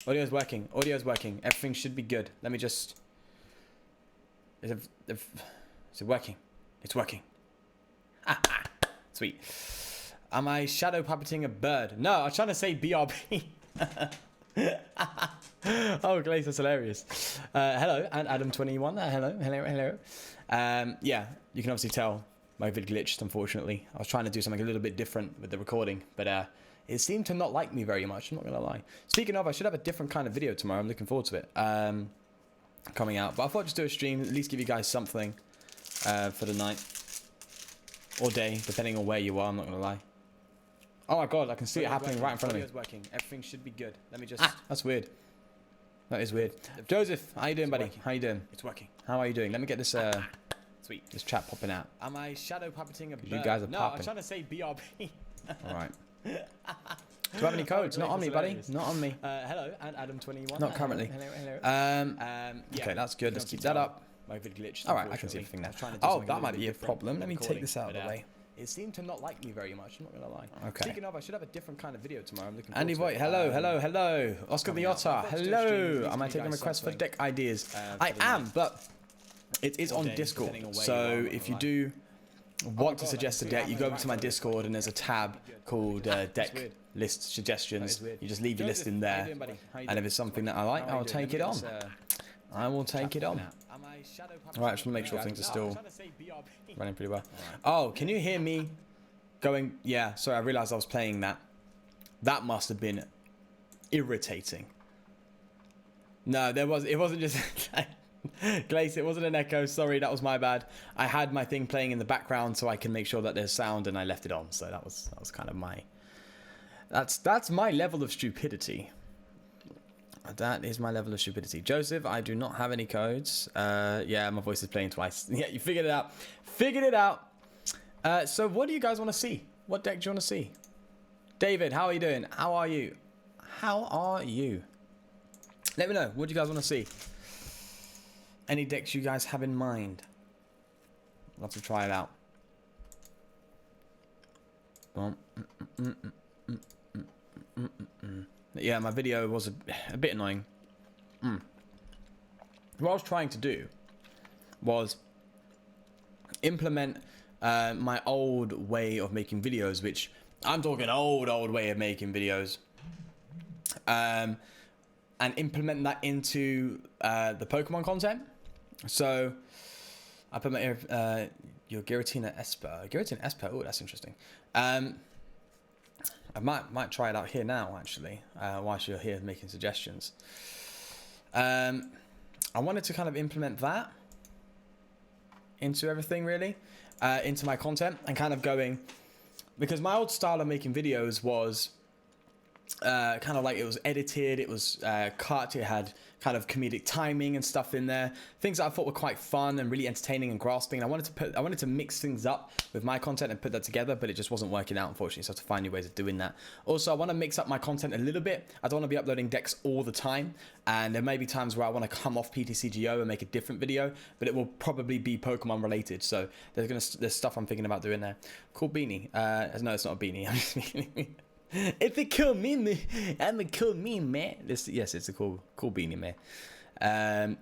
Audio's working. Audio's working. Everything should be good. Let me just... Is it working? It's working. Sweet. Am I shadow puppeting a bird? No, I was trying to say BRB. Oh, Glaze, that's hilarious. Hello, and Adam21. Hello. Yeah, you can obviously tell my vid glitched, unfortunately. I was trying to do something a little bit different with the recording, but it seemed to not like me very much, I'm not going to lie. Speaking of, I should have a different kind of video tomorrow. I'm looking forward to it coming out. But I thought I'd just do a stream, at least give you guys something for the night. Or day, depending on where you are, I'm not going to lie. Oh my god, I can see it happening right in front of me. Working. Everything should be good. Let me just... that's weird. That is weird. Joseph, how you doing, buddy? How you doing? It's working. How are you doing? Let me get this sweet. This chat popping out. Am I shadow puppeting a bird? You guys are popping. No, I'm trying to say BRB. Alright. Do you have any codes? Not on me, buddy. Not on me. Hello, and Adam21. Not currently. Hello. Okay, that's good. Let's keep that up. My vid glitched. Alright, I can see everything now. Oh, that might be a problem. Let me take this out of the way. It seemed to not like me very much, I'm not going to lie. Okay. Speaking of, I should have a different kind of video tomorrow. I'm looking forward Andy Voigt, hello. Oscar the Otter, hello. Am I taking requests for deck ideas? I am, but it is on Discord. So if you do want to suggest a deck, you go over to my Discord and there's a tab called deck list suggestions. You just leave your list in there. And if it's something that I like, I'll take it on. I will take it on. Alright, I just want to make sure things are still running pretty well. Oh, can you hear me going? Yeah, sorry, I realized I was playing that. That must have been irritating. No, it wasn't just... Glace, it wasn't an echo. Sorry, that was my bad. I had my thing playing in the background so I can make sure that there's sound, and I left it on. So that was kind of my... That's my level of stupidity. That is my level of stupidity. Joseph, I do not have any codes. Yeah, my voice is playing twice. Yeah, you figured it out. Figured it out. So what do you guys want to see? What deck do you want to see? David, how are you doing? How are you? How are you? Let me know. What do you guys want to see? Any decks you guys have in mind? I'd love to try it out. Yeah, my video was a bit annoying. What I was trying to do was implement my old way of making videos, which I'm talking old way of making videos, and implement that into the Pokemon content. So I put my your Giratina Esper. Giratina Esper. Oh, that's interesting. I might try it out here now, actually, whilst you're here making suggestions. I wanted to kind of implement that into everything, really, into my content, and kind of going, because my old style of making videos was kind of like it was edited, it was cut, it had kind of comedic timing and stuff in there, things that I thought were quite fun and really entertaining and grasping. I wanted to mix things up with my content and put that together, but it just wasn't working out, unfortunately, so I have to find new ways of doing that. Also, I want to mix up my content a little bit. I don't want to be uploading decks all the time, and there may be times where I want to come off PTCGO and make a different video, but it will probably be Pokemon related, so there's stuff I'm thinking about doing there. Cool beanie. No, it's not a beanie. I'm just meaning... It's a cool meme. I'm a cool meme, man. Yes, it's a cool beanie, man.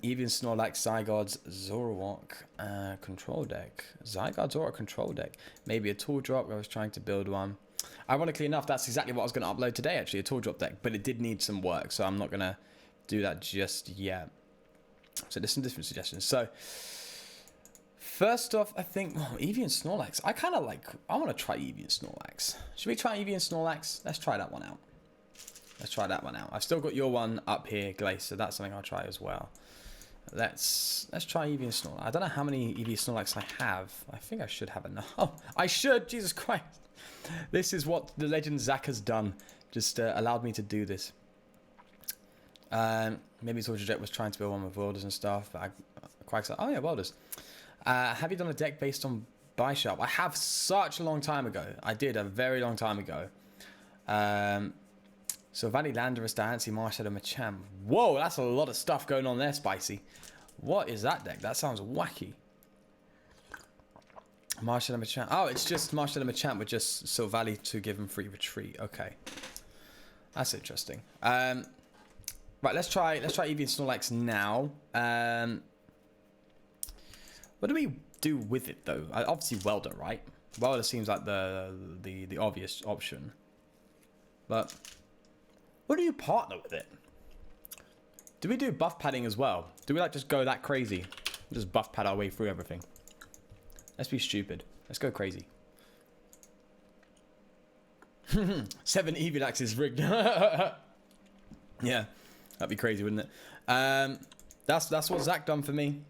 Even Snorlax, Zygarde's Zoroark control deck. Zygarde Zoroark control deck. Maybe a tool drop. I was trying to build one. Ironically enough, that's exactly what I was going to upload today, actually, a tool drop deck. But it did need some work, so I'm not going to do that just yet. So there's some different suggestions. So... first off, I think Eevee and Snorlax. I want to try Eevee and Snorlax. Should we try Eevee and Snorlax? Let's try that one out. I've still got your one up here, Glace, so that's something I'll try as well. Let's try Eevee and Snorlax. I don't know how many Eevee and Snorlax I have. I think I should have enough. Oh, I should. Jesus Christ. This is what the legend Zach has done. Just allowed me to do this. Maybe Torture Jet was trying to build one with welders and stuff. But Quack's like, oh yeah, welders. Have you done a deck based on Bishop? I have such a long time ago. I did a very long time ago. So Valley Landorus, Diancie, Marshadow, Machamp. Whoa, that's a lot of stuff going on there, Spicy. What is that deck? That sounds wacky. Marshadow, Machamp. Oh, it's just Marshadow, Machamp with just Silvally to give him free retreat. Okay. That's interesting. Right, let's try Eevee and Snorlax now. What do we do with it though? Obviously Welder, right? Welder seems like the obvious option. But what do you partner with it? Do we do buff padding as well? Do we like just go that crazy? Just buff pad our way through everything. Let's be stupid. Let's go crazy. 7 Eevee is rigged. Yeah, that'd be crazy, wouldn't it? That's what Zach done for me.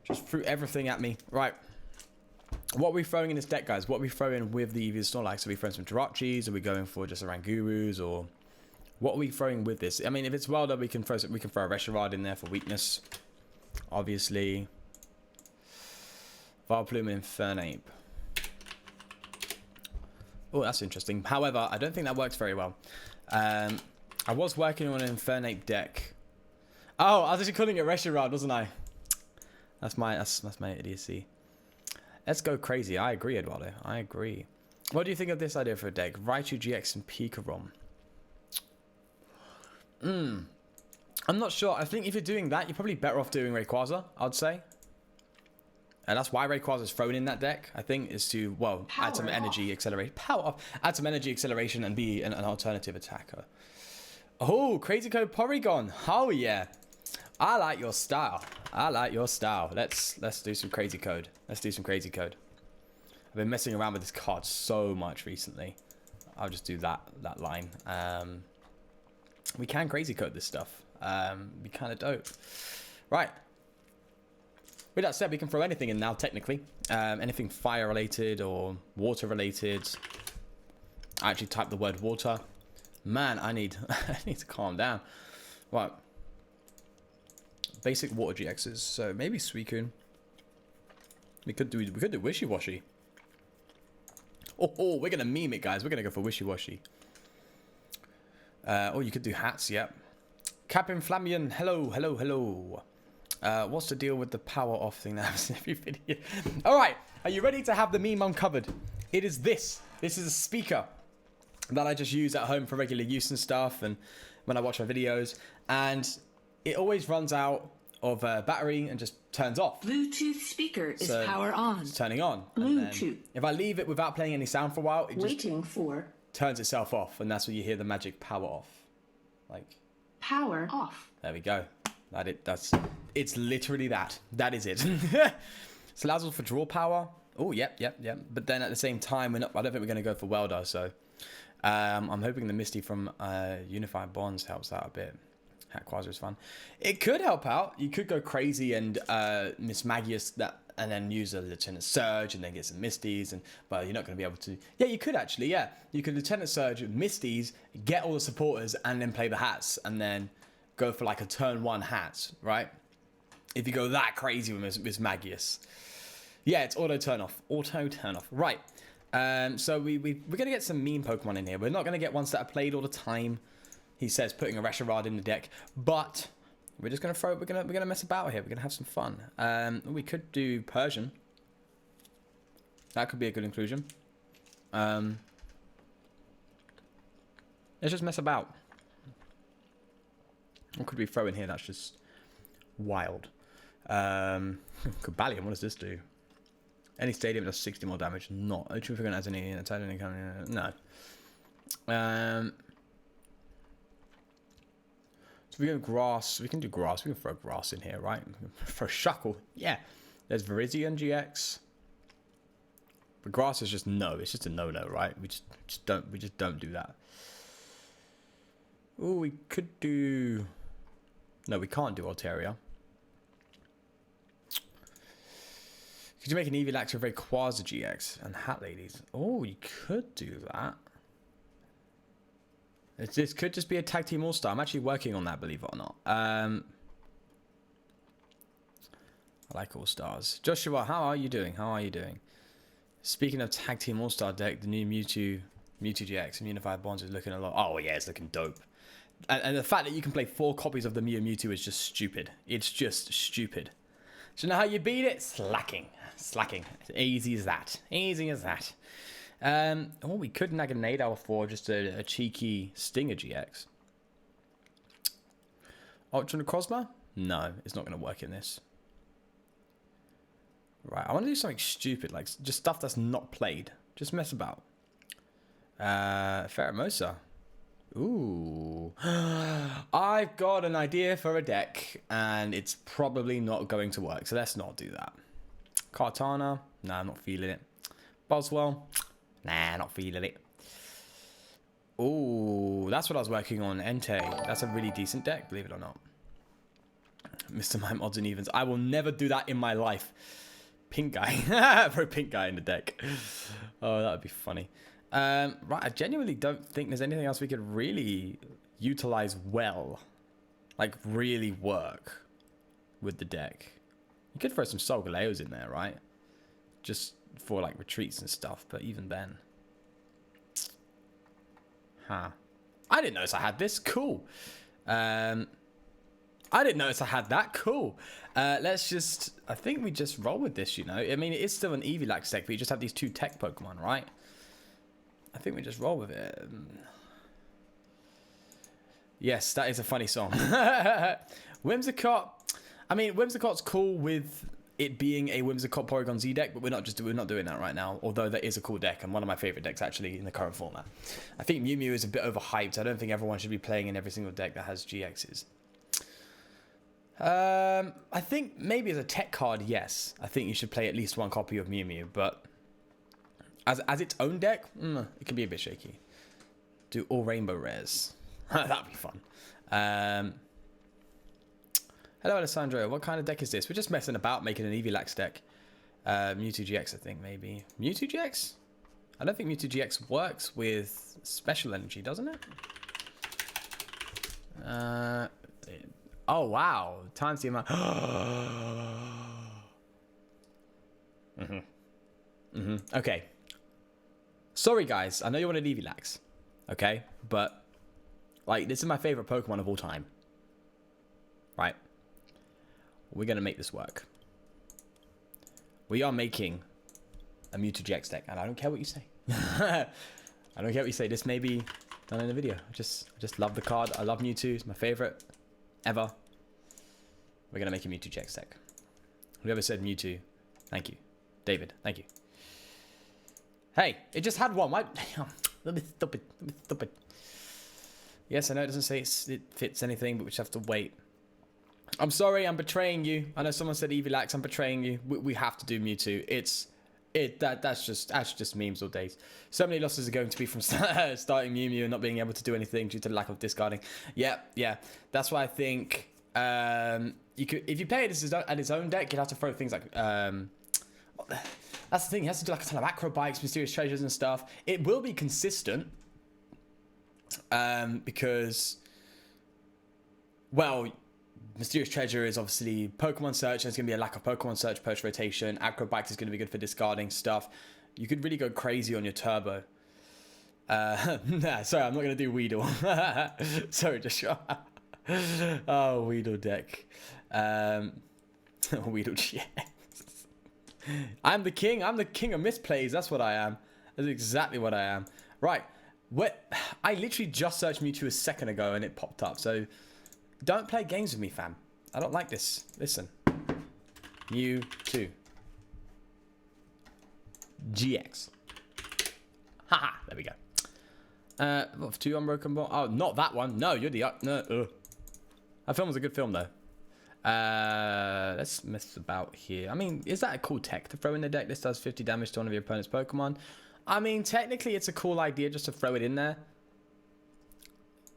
Just threw everything at me. Right. What are we throwing in this deck, guys? What are we throwing with the Eevee and Snorlax? Are we throwing some Jirachis? Are we going for just a Rangurus? Or what are we throwing with this? I mean, if it's Welder, we can throw a Reshiram in there for weakness. Obviously. Vileplume and Infernape. Oh, that's interesting. However, I don't think that works very well. I was working on an Infernape deck. Oh, I was actually calling it Reshiram, wasn't I? That's my idiocy. Let's go crazy. I agree, Eduardo. I agree. What do you think of this idea for a deck? Raichu GX and Pikarom. I'm not sure. I think if you're doing that, you're probably better off doing Rayquaza, I'd say. And that's why Rayquaza is thrown in that deck, I think, is to, well, add some energy acceleration. Power off. Add some energy acceleration and be an alternative attacker. Oh, Crazy Code Porygon. Oh, yeah. I like your style. I like your style. Let's do some Crazy Code. Let's do some Crazy Code. I've been messing around with this card so much recently. I'll just do that line. We can Crazy Code this stuff. Be kind of dope. Right. With that said, we can throw anything in now, technically. Anything fire related or water related. I actually typed the word water. Man, I need to calm down. Right. Basic water GXs. So maybe Suicune. We could do Wishy-Washy. Oh, we're gonna meme it, guys. We're gonna go for Wishy-Washy. Oh, you could do hats. Yep. Captain Flamian. Hello. What's the deal with the power off thing that happens in every video? All right, are you ready to have the meme uncovered? It is this. This is a speaker that I just use at home for regular use and stuff, and when I watch my videos, and it always runs out of battery and just turns off. Bluetooth speaker is power on. It's turning on. Bluetooth. If I leave it without playing any sound for a while, it waiting for turns itself off, and that's when you hear the magic power off. Like power off. There we go. It's literally that. That is it. So allows us for draw power. Oh, yep. But then at the same time, I don't think we're going to go for Welder. So I'm hoping the Misty from Unified Bonds helps out a bit. Quasar is fun. It could help out. You could go crazy and Miss Magius that, and then use a Lieutenant Surge and then get some Misties. But you're not going to be able to. Yeah, you could actually. Yeah, you could Lieutenant Surge, Misties, get all the supporters, and then play the hats, and then go for like a turn 1 hat, right? If you go that crazy with Miss Magius. Yeah, it's auto turn off. Right. So we're gonna get some meme Pokemon in here. We're not gonna get ones that are played all the time. He says putting a Reshiram in the deck, but we're just gonna we're gonna mess about here. We're gonna have some fun. We could do Persian. That could be a good inclusion. Let's just mess about. What could we throw in here that's just wild? Cobalion, what does this do? Any stadium does 60 more damage. Not. Are you sure if we're going to add any attack? No. So we go grass. We can do grass. We can throw grass in here, right? Throw Shuckle. Yeah. There's Virizion GX. But grass is just no. It's just a no-no, right? We just don't do that. Oh, we could do. No, we can't do Altaria. Could you make an Eevee with Rayquaza GX and Hat Ladies? Oh, you could do that. This could just be a tag team all-star. I'm actually working on that, believe it or not. I like all-stars. Joshua, how are you doing? Speaking of tag team all-star deck, the new Mewtwo GX and Unified Bonds is looking a lot. Oh yeah, it's looking dope. And the fact that you can play 4 copies of the Mewtwo is just stupid. It's just stupid. Do you know how you beat it? Slacking. Easy as that. Oh, we could nag a Nadal for just a cheeky Stinger GX. Ultra Necrozma? No, it's not going to work in this. Right, I want to do something stupid, like just stuff that's not played. Just mess about. Pheromosa. Ooh. I've got an idea for a deck, and it's probably not going to work, so let's not do that. Kartana. Nah, I'm not feeling it. Boswell. Nah, not feeling it. Ooh, that's what I was working on. Entei. That's a really decent deck, believe it or not. Mr. Mime odds and evens. I will never do that in my life. Pink guy. Throw pink guy in the deck. Oh, that would be funny. Right, I genuinely don't think there's anything else we could really utilize well. Like, really work with the deck. You could throw some Solgaleos in there, right? Just for, like, retreats and stuff. But even then. Huh. I didn't notice I had this. Cool. I didn't notice I had that. Cool. Let's just... I think we just roll with this, you know. I mean, it is still an Evilax deck, but you just have these two tech Pokemon, right? I think we just roll with it. Yes, that is a funny song. Whimsicott. I mean, Whimsicott's cool with it being a Whimsicott Porygon Z deck, but we're not doing that right now. Although that is a cool deck and one of my favorite decks actually in the current format. I think Mew Mew is a bit overhyped. I don't think everyone should be playing in every single deck that has GXs. I think maybe as a tech card, yes. I think you should play at least one copy of Mew Mew, but as its own deck, it can be a bit shaky. Do all rainbow rares. That'd be fun. Hello, Alessandro. What kind of deck is this? We're just messing about making an Evilax deck. Mewtwo GX, I think, maybe. Mewtwo GX? I don't think Mewtwo GX works with special energy, doesn't it? Oh, wow. Times the amount. Okay. Sorry, guys. I know you wanted Evilax. Okay? But, like, this is my favorite Pokemon of all time. Right? We're going to make this work. We are making a Mewtwo GX deck. And I don't care what you say. I don't care what you say. This may be done in a video. I just love the card. I love Mewtwo. It's my favorite ever. We're going to make a Mewtwo GX deck. Whoever said Mewtwo, thank you. David, thank you. Hey, it just had one. Why? Let me stop it. Let me stop it. Yes, I know it doesn't say it fits anything, but we just have to wait. I'm sorry, I'm betraying you. I know someone said Evilax, I'm betraying you. We have to do Mewtwo. That's just memes all days. So many losses are going to be from starting Mew Mew and not being able to do anything due to the lack of discarding. Yeah. That's why I think you could, if you play it as its own deck, you'd have to throw things like that's the thing. He has to do like a ton of acrobikes, mysterious treasures and stuff. It will be consistent because, well, mysterious treasure is obviously Pokemon search, and there's going to be a lack of Pokemon search post rotation. Acrobikes is going to be good for discarding stuff. You could really go crazy on your turbo. Nah, sorry, I'm not going to do Weedle. Sorry, Joshua. Oh, Weedle deck. Weedle GX. I'm the king of misplays. That's what I am. That's exactly what I am. Right. I literally just searched Mewtwo a second ago and it popped up. So don't play games with me, fam. I don't like this. Listen. Mewtwo. GX. Haha. There we go. What, 2 Unbroken Ball? Oh, not that one. No, you're the... No. That film was a good film, though. Let's mess about here. I mean, is that a cool tech to throw in the deck? This does 50 damage to one of your opponent's Pokemon. I mean, technically, it's a cool idea just to throw it in there.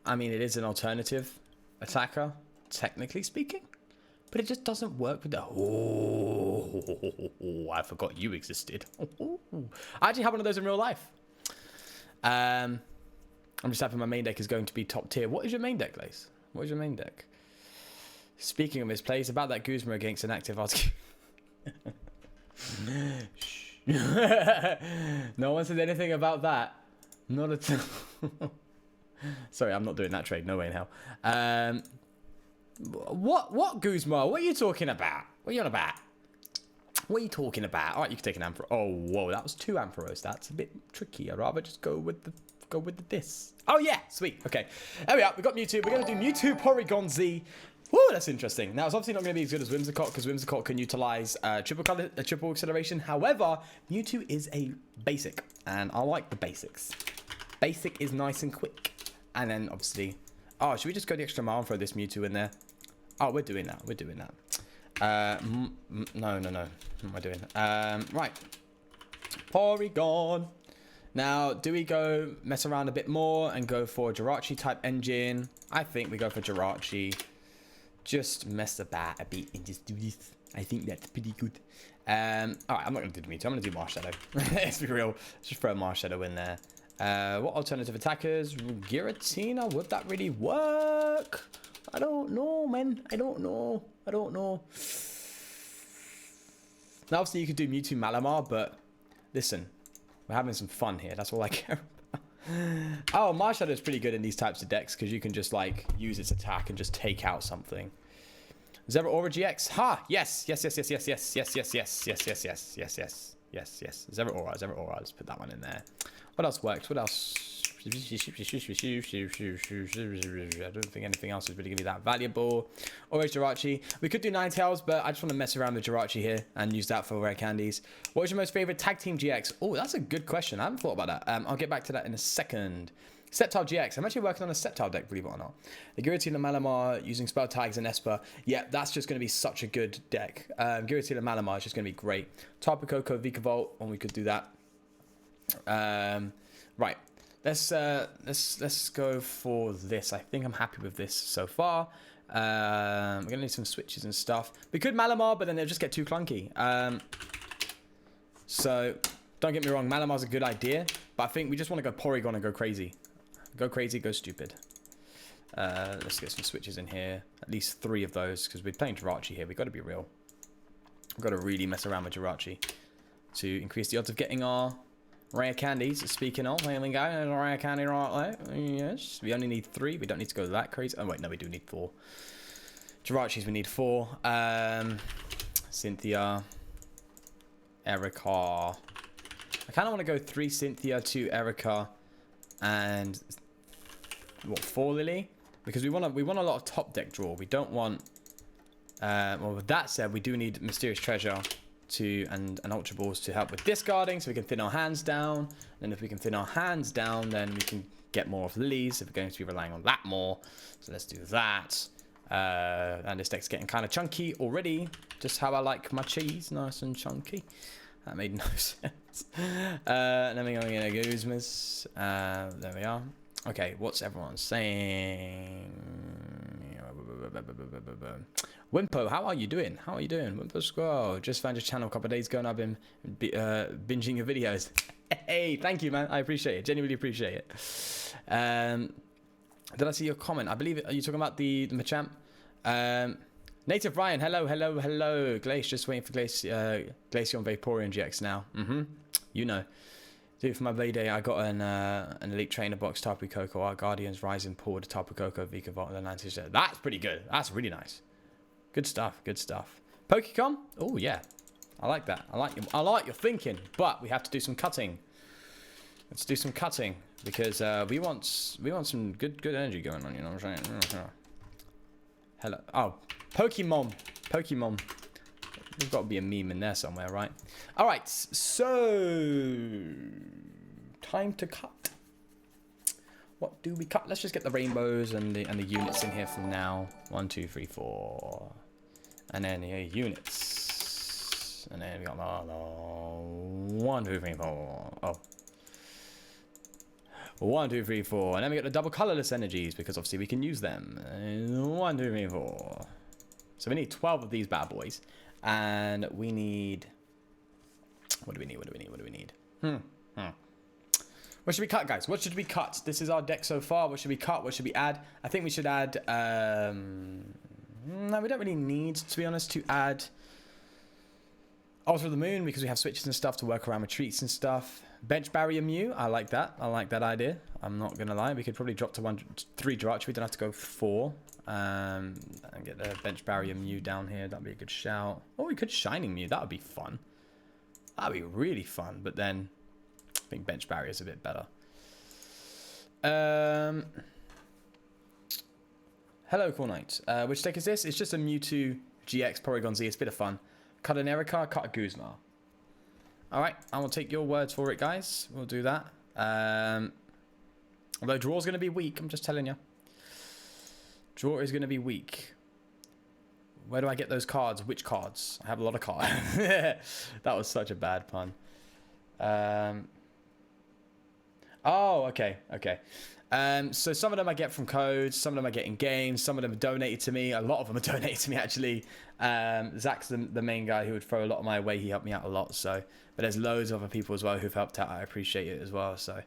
I mean, it is an alternative attacker, technically speaking. But it just doesn't work with the... Oh, I forgot you existed. I actually have one of those in real life. I'm just happy my main deck is going to be top tier. What is your main deck, Lace? What is your main deck? Speaking of misplays, about that Guzma against an active Articuno. No one said anything about that. Not at all. Sorry, I'm not doing that trade. No way in hell. What Guzma? What are you talking about? What are you on about? What are you talking about? All right, you can take an Ampharos. Oh, whoa, that was 2 Ampharos. That's a bit tricky. I'd rather just go with the this. Oh yeah, sweet. Okay, there we are. We got Mewtwo. We're gonna do Mewtwo Porygon Z. Oh, that's interesting. Now, it's obviously not going to be as good as Whimsicott because Whimsicott can utilize triple acceleration. However, Mewtwo is a basic, and I like the basics. Basic is nice and quick. And then, obviously... Oh, should we just go the extra mile and throw this Mewtwo in there? Oh, we're doing that. We're doing that. No. What am I doing? Right. Porygon. Now, do we go mess around a bit more and go for a Jirachi type engine? I think we go for Jirachi. Just mess about a bit and just do this. I think that's pretty good. Alright, I'm not going to do Mewtwo. I'm going to do Marshadow. Let's be real. Let's just throw a Marshadow in there. What alternative attackers? Giratina? Would that really work? I don't know, man. I don't know. Now, obviously, you could do Mewtwo Malamar, but listen, we're having some fun here. That's all I care about. Oh, Marshadow is pretty good in these types of decks because you can just like use its attack and just take out something. Zero Aura GX. Ha! Yes. Zero Aura. Let's put that one in there. What else works? What else? I don't think anything else is really going to be that valuable. Always Jirachi. We could do Ninetales, but I just want to mess around with Jirachi here and use that for rare candies. What is your most favorite tag team GX? Oh, that's a good question. I haven't thought about that. I'll get back to that in a second. Sceptile GX. I'm actually working on a Sceptile deck, believe it or not. The Giratina and Malamar using spell tags and Esper. Yeah, that's just going to be such a good deck. Giratina and Malamar is just going to be great. Tapu Koko, Vikavolt, and we could do that. Right. Let's go for this. I think I'm happy with this so far. We're gonna need some switches and stuff. We could Malamar, but then they'll just get too clunky. So don't get me wrong, Malamar's a good idea, but I think we just want to go Porygon and go crazy. Go crazy, go stupid. Let's get some switches in here. At least 3 of those, because we're playing Jirachi here. We've got to be real. We've got to really mess around with Jirachi to increase the odds of getting our rare candies. Speaking of, here we go. There's a rare candy right there. Yes. We only need 3. We don't need to go that crazy. Oh, wait. No, we do need 4. Jirachis, we need 4. Cynthia. Erica. I kind of want to go 3 Cynthia, 2 Erica, and... What, 4 Lily? Because we want a lot of top deck draw. We don't want... well, with that said, we do need Mysterious Treasure and Ultra Balls to help with discarding, so we can thin our hands down. And if we can thin our hands down, then we can get more of Lilies if we're going to be relying on that more. So let's do that. And this deck's getting kind of chunky already. Just how I like my cheese, nice and chunky. That made no sense. And then we're going to get Guzmas. There we are. Okay, what's everyone saying? Wimpo, how are you doing? Wimpo Squirrel, just found your channel a couple of days ago and I've been binging your videos. Hey, thank you, man. I appreciate it. Genuinely appreciate it. Did I see your comment? I believe, are you talking about the Machamp? Native Ryan, hello. Glace, just waiting for Glaceon Vaporeon GX now. You know. Dude, for my Blade Day, I got an Elite Trainer box, Tapu Koko, Art Guardians, Rising Pool, the Tapu Koko, Vikavolt, and the Lantis. That's pretty good. That's really nice. Good stuff. Pokecom? Oh, yeah. I like that. I like your thinking, but we have to do some cutting. Let's do some cutting because we want some good energy going on, you know what I'm saying? Hello. Oh, Pokemon. There's got to be a meme in there somewhere, right? All right, so time to cut. What do we cut? Let's just get the rainbows and the units in here for now. 1, 2, 3, 4, and then the units, and then we got 1, 2, 3, 4. Oh. 1, 2, 3, 4, and then we got the double colorless energies because obviously we can use them. 1, 2, 3, 4. So we need 12 of these bad boys. And we need... What do we need? What should we cut, guys? What should we cut? This is our deck so far. What should we cut? What should we add? I think we should add... No, we don't really need, to be honest, to add... Altar of the Moon, because we have switches and stuff to work around retreats and stuff. Bench Barrier Mew. I like that. I like that idea. I'm not going to lie. We could probably drop to 3 Jirachi. We don't have to go 4. And get the Bench Barrier Mew down here. That'd be a good shout. Or we could Shining Mew. That would be fun. That'd be really fun. But then I think Bench Barrier is a bit better. Hello, Cool Knight. Which deck is this? It's just a Mewtwo GX Porygon Z. It's a bit of fun. Cut an Erika, cut a Guzma. Alright, I will take your words for it, guys. We'll do that. Although draw's going to be weak, I'm just telling you. Draw is going to be weak. Where do I get those cards? Which cards? I have a lot of cards. That was such a bad pun. Oh, okay, okay. So some of them I get from codes, some of them I get in games, some of them are donated to me. A lot of them are donated to me, actually. Zach's the main guy who would throw a lot of my way. He helped me out a lot. So, but there's loads of other people as well who've helped out. I appreciate it as well. So,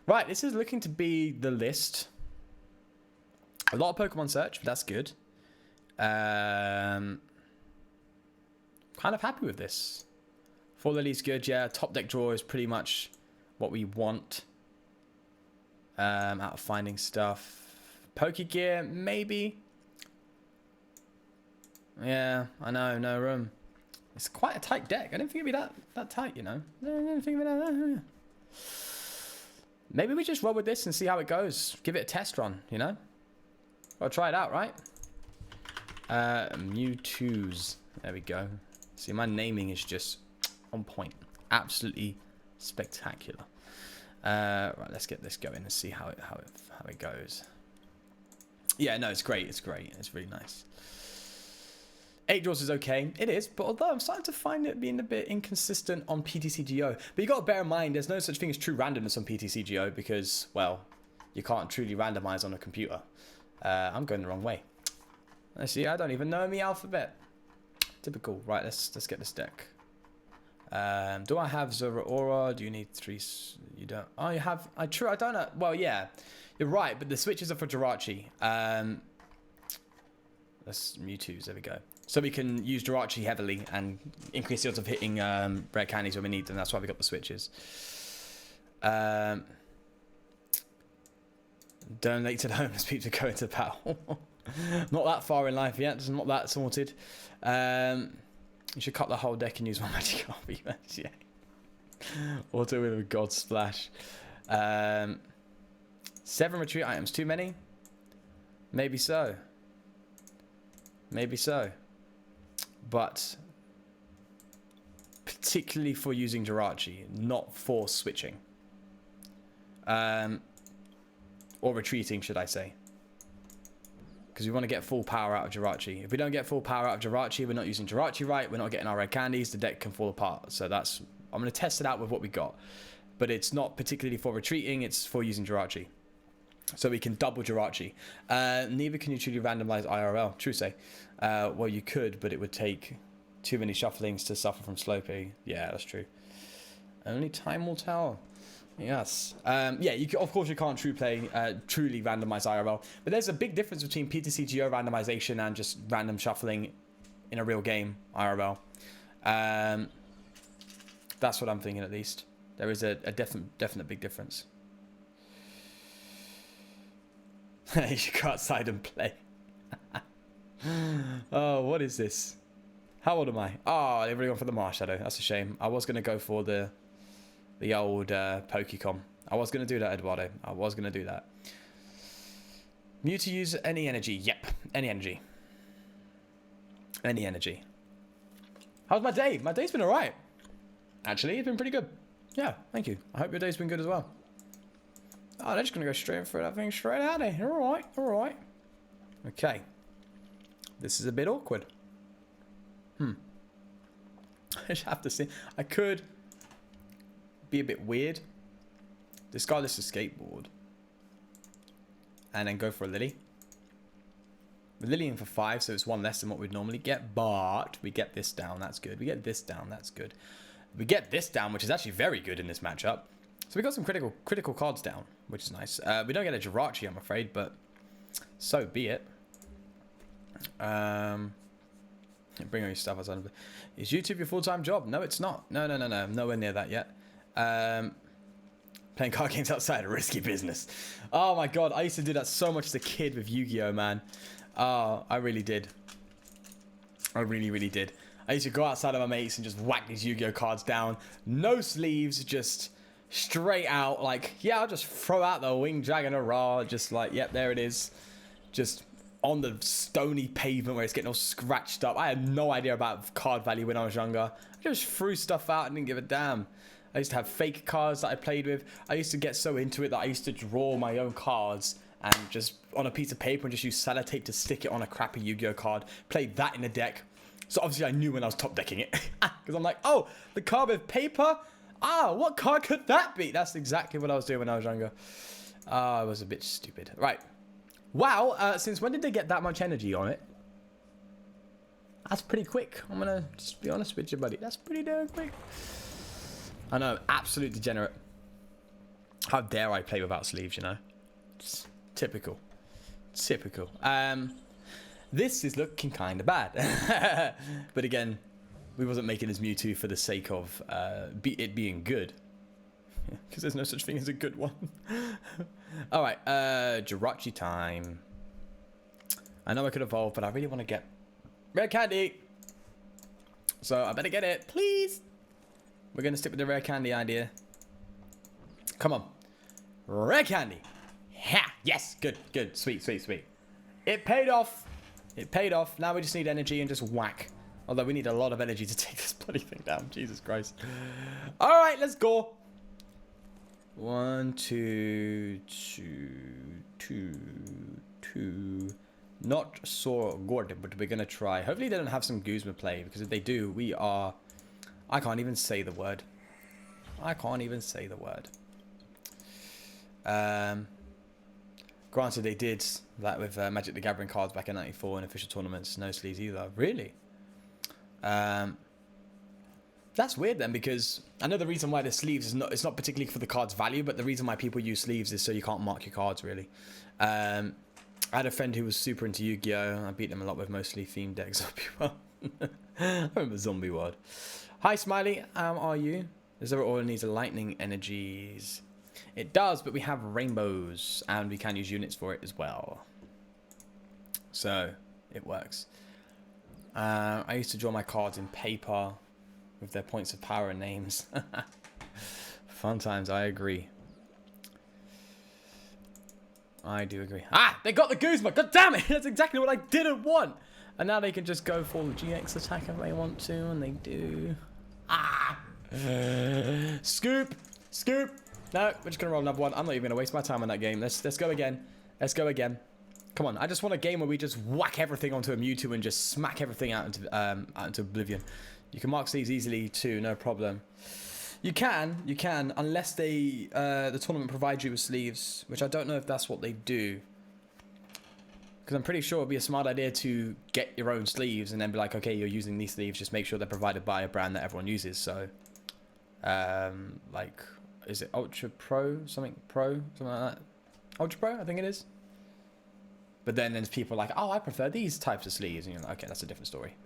right, this is looking to be the list. A lot of Pokemon search, but that's good. Kind of happy with this. Four Lily's good, yeah. Top deck draw is pretty much what we want. Out of finding stuff. Pokegear, maybe. Yeah, I know, no room. It's quite a tight deck. I didn't think it'd be that tight, you know. I didn't think it'd be that. Maybe we just roll with this and see how it goes. Give it a test run, you know. I'll try it out, right? Mewtwo's. There we go. See, my naming is just on point. Absolutely spectacular. Right, let's get this going and see how it goes. Yeah, no, it's great. It's great. It's really nice. 8 draws is okay. It is, but although I'm starting to find it being a bit inconsistent on PTCGO. But you got to bear in mind, there's no such thing as true randomness on PTCGO because, well, you can't truly randomize on a computer. I'm going the wrong way. Let's see. I don't even know my alphabet. Typical. Right, let's get this deck. Do I have Zeraora? Do you need 3? You don't. Oh, you have. I don't know. Well, yeah, you're right. But the switches are for Jirachi. Let's Mewtwo's. There we go. So we can use Jirachi heavily and increase the odds of hitting rare candies when we need them. That's why we got the switches. Donate to the homeless people to go into battle. Not that far in life yet. It's not that sorted. You should cut the whole deck and use one magic copy. Yeah. Auto with a God Splash. 7 retreat items. Too many? Maybe so. Maybe so. But particularly for using Jirachi, not for switching. Or retreating, should I say. Because we want to get full power out of Jirachi. If we don't get full power out of Jirachi, we're not using Jirachi right, we're not getting our red candies, the deck can fall apart. So that's, I'm going to test it out with what we got. But it's not particularly for retreating, it's for using Jirachi. So we can double Jirachi. Neither can you truly randomize IRL, true say. Well, you could, but it would take too many shufflings to suffer from sloping. Yeah, that's true. Only time will tell. Yes. Yeah, of course you can't truly randomize IRL, but there's a big difference between PTCGO randomization and just random shuffling in a real game IRL. That's what I'm thinking, at least. There is a definite big difference. You should go outside and play. Oh, what is this? How old am I? Oh, they've really gone for the Marshadow. That's a shame. I was going to go for the old Pokecom. I was going to do that, Eduardo. I was going to do that. Mewtwo use any energy. Yep, any energy. Any energy. How's my day? My day's been alright. Actually, it's been pretty good. Yeah, thank you. I hope your day's been good as well. Oh, they're just going to go straight for that thing straight out of here. Alright, alright. Okay. This is a bit awkward. I just have to see. I could be a bit weird. Discard this skateboard. And then go for a Lily. We're Lilying for 5, so it's 1 less than what we'd normally get. But we get this down. That's good. We get this down. That's good. We get this down, which is actually very good in this matchup. So we got some critical cards down, which is nice. We don't get a Jirachi, I'm afraid, but so be it. Bring all your stuff outside of it. Is YouTube your full-time job? No, it's not. No. Nowhere near that yet. Playing card games outside, a risky business. Oh my god, I used to do that so much as a kid with Yu-Gi-Oh, man. Oh, I really did. I really did. I used to go outside of my mates and just whack these Yu-Gi-Oh cards down. No sleeves, just straight out. Like, yeah, I'll just throw out the Winged Dragon Hurrah. Just like, yep, there it is. Just on the stony pavement where it's getting all scratched up. I had no idea about card value when I was younger. I just threw stuff out and didn't give a damn. I used to have fake cards that I played with. I used to get so into it that I used to draw my own cards and just on a piece of paper and just use sellotape to stick it on a crappy Yu-Gi-Oh card. Played that in a deck. So obviously I knew when I was top decking it. Because I'm like, oh, the card with paper? Ah, what card could that be? That's exactly what I was doing when I was younger. I was a bit stupid. Right. Wow, since when did they get that much energy on it? That's pretty quick. I'm gonna just be honest with you, buddy. That's pretty damn quick. I know, absolute degenerate. How dare I play without sleeves, you know? It's typical. Typical. This is looking kind of bad. But again, we wasn't making this Mewtwo for the sake of it being good. Because there's no such thing as a good one. Alright, Jirachi time. I know I could evolve, but I really want to get rare candy. So I better get it, please. We're going to stick with the rare candy idea. Come on. Rare candy. Ha! Yes, good, good. Sweet, sweet, sweet. It paid off. It paid off. Now we just need energy and just whack. Although we need a lot of energy to take this bloody thing down. Jesus Christ. Alright, let's go. 1, 2, 2. Not so good, but we're gonna try. Hopefully they don't have some Guzma play, because if they do, we are... I can't even say the word. I can't even say the word. Granted, they did that with Magic the Gathering cards back in '94 in official tournaments. No sleeves either. Really? That's weird then, because I know the reason why the sleeves is not, it's not particularly for the card's value, but the reason why people use sleeves is so you can't mark your cards, really. I had a friend who was super into Yu-Gi-Oh! I beat them a lot with mostly themed decks. I remember Zombie World. Hi Smiley, how are you? Does there all needs lightning energies? It does, but we have rainbows, and we can use units for it as well. So, it works. I used to draw my cards in paper with their points of power and names. Fun times, I agree. I do agree. Ah! They got the Guzma! God damn it! That's exactly what I didn't want! And now they can just go for the GX attack if they want to, and they do. Ah! Scoop! Scoop! No, we're just gonna roll another one. I'm not even gonna waste my time on that game. Let's go again. Let's go again. Come on, I just want a game where we just whack everything onto a Mewtwo and just smack everything out into oblivion. You can mark sleeves easily too, no problem. You can, unless they the tournament provides you with sleeves, which I don't know if that's what they do. Because I'm pretty sure it'd be a smart idea to get your own sleeves and then be like, okay, you're using these sleeves, just make sure they're provided by a brand that everyone uses. So, like, is it Ultra Pro? Something like that? Ultra Pro, I think it is. But then there's people like, oh, I prefer these types of sleeves. And you're like, okay, that's a different story.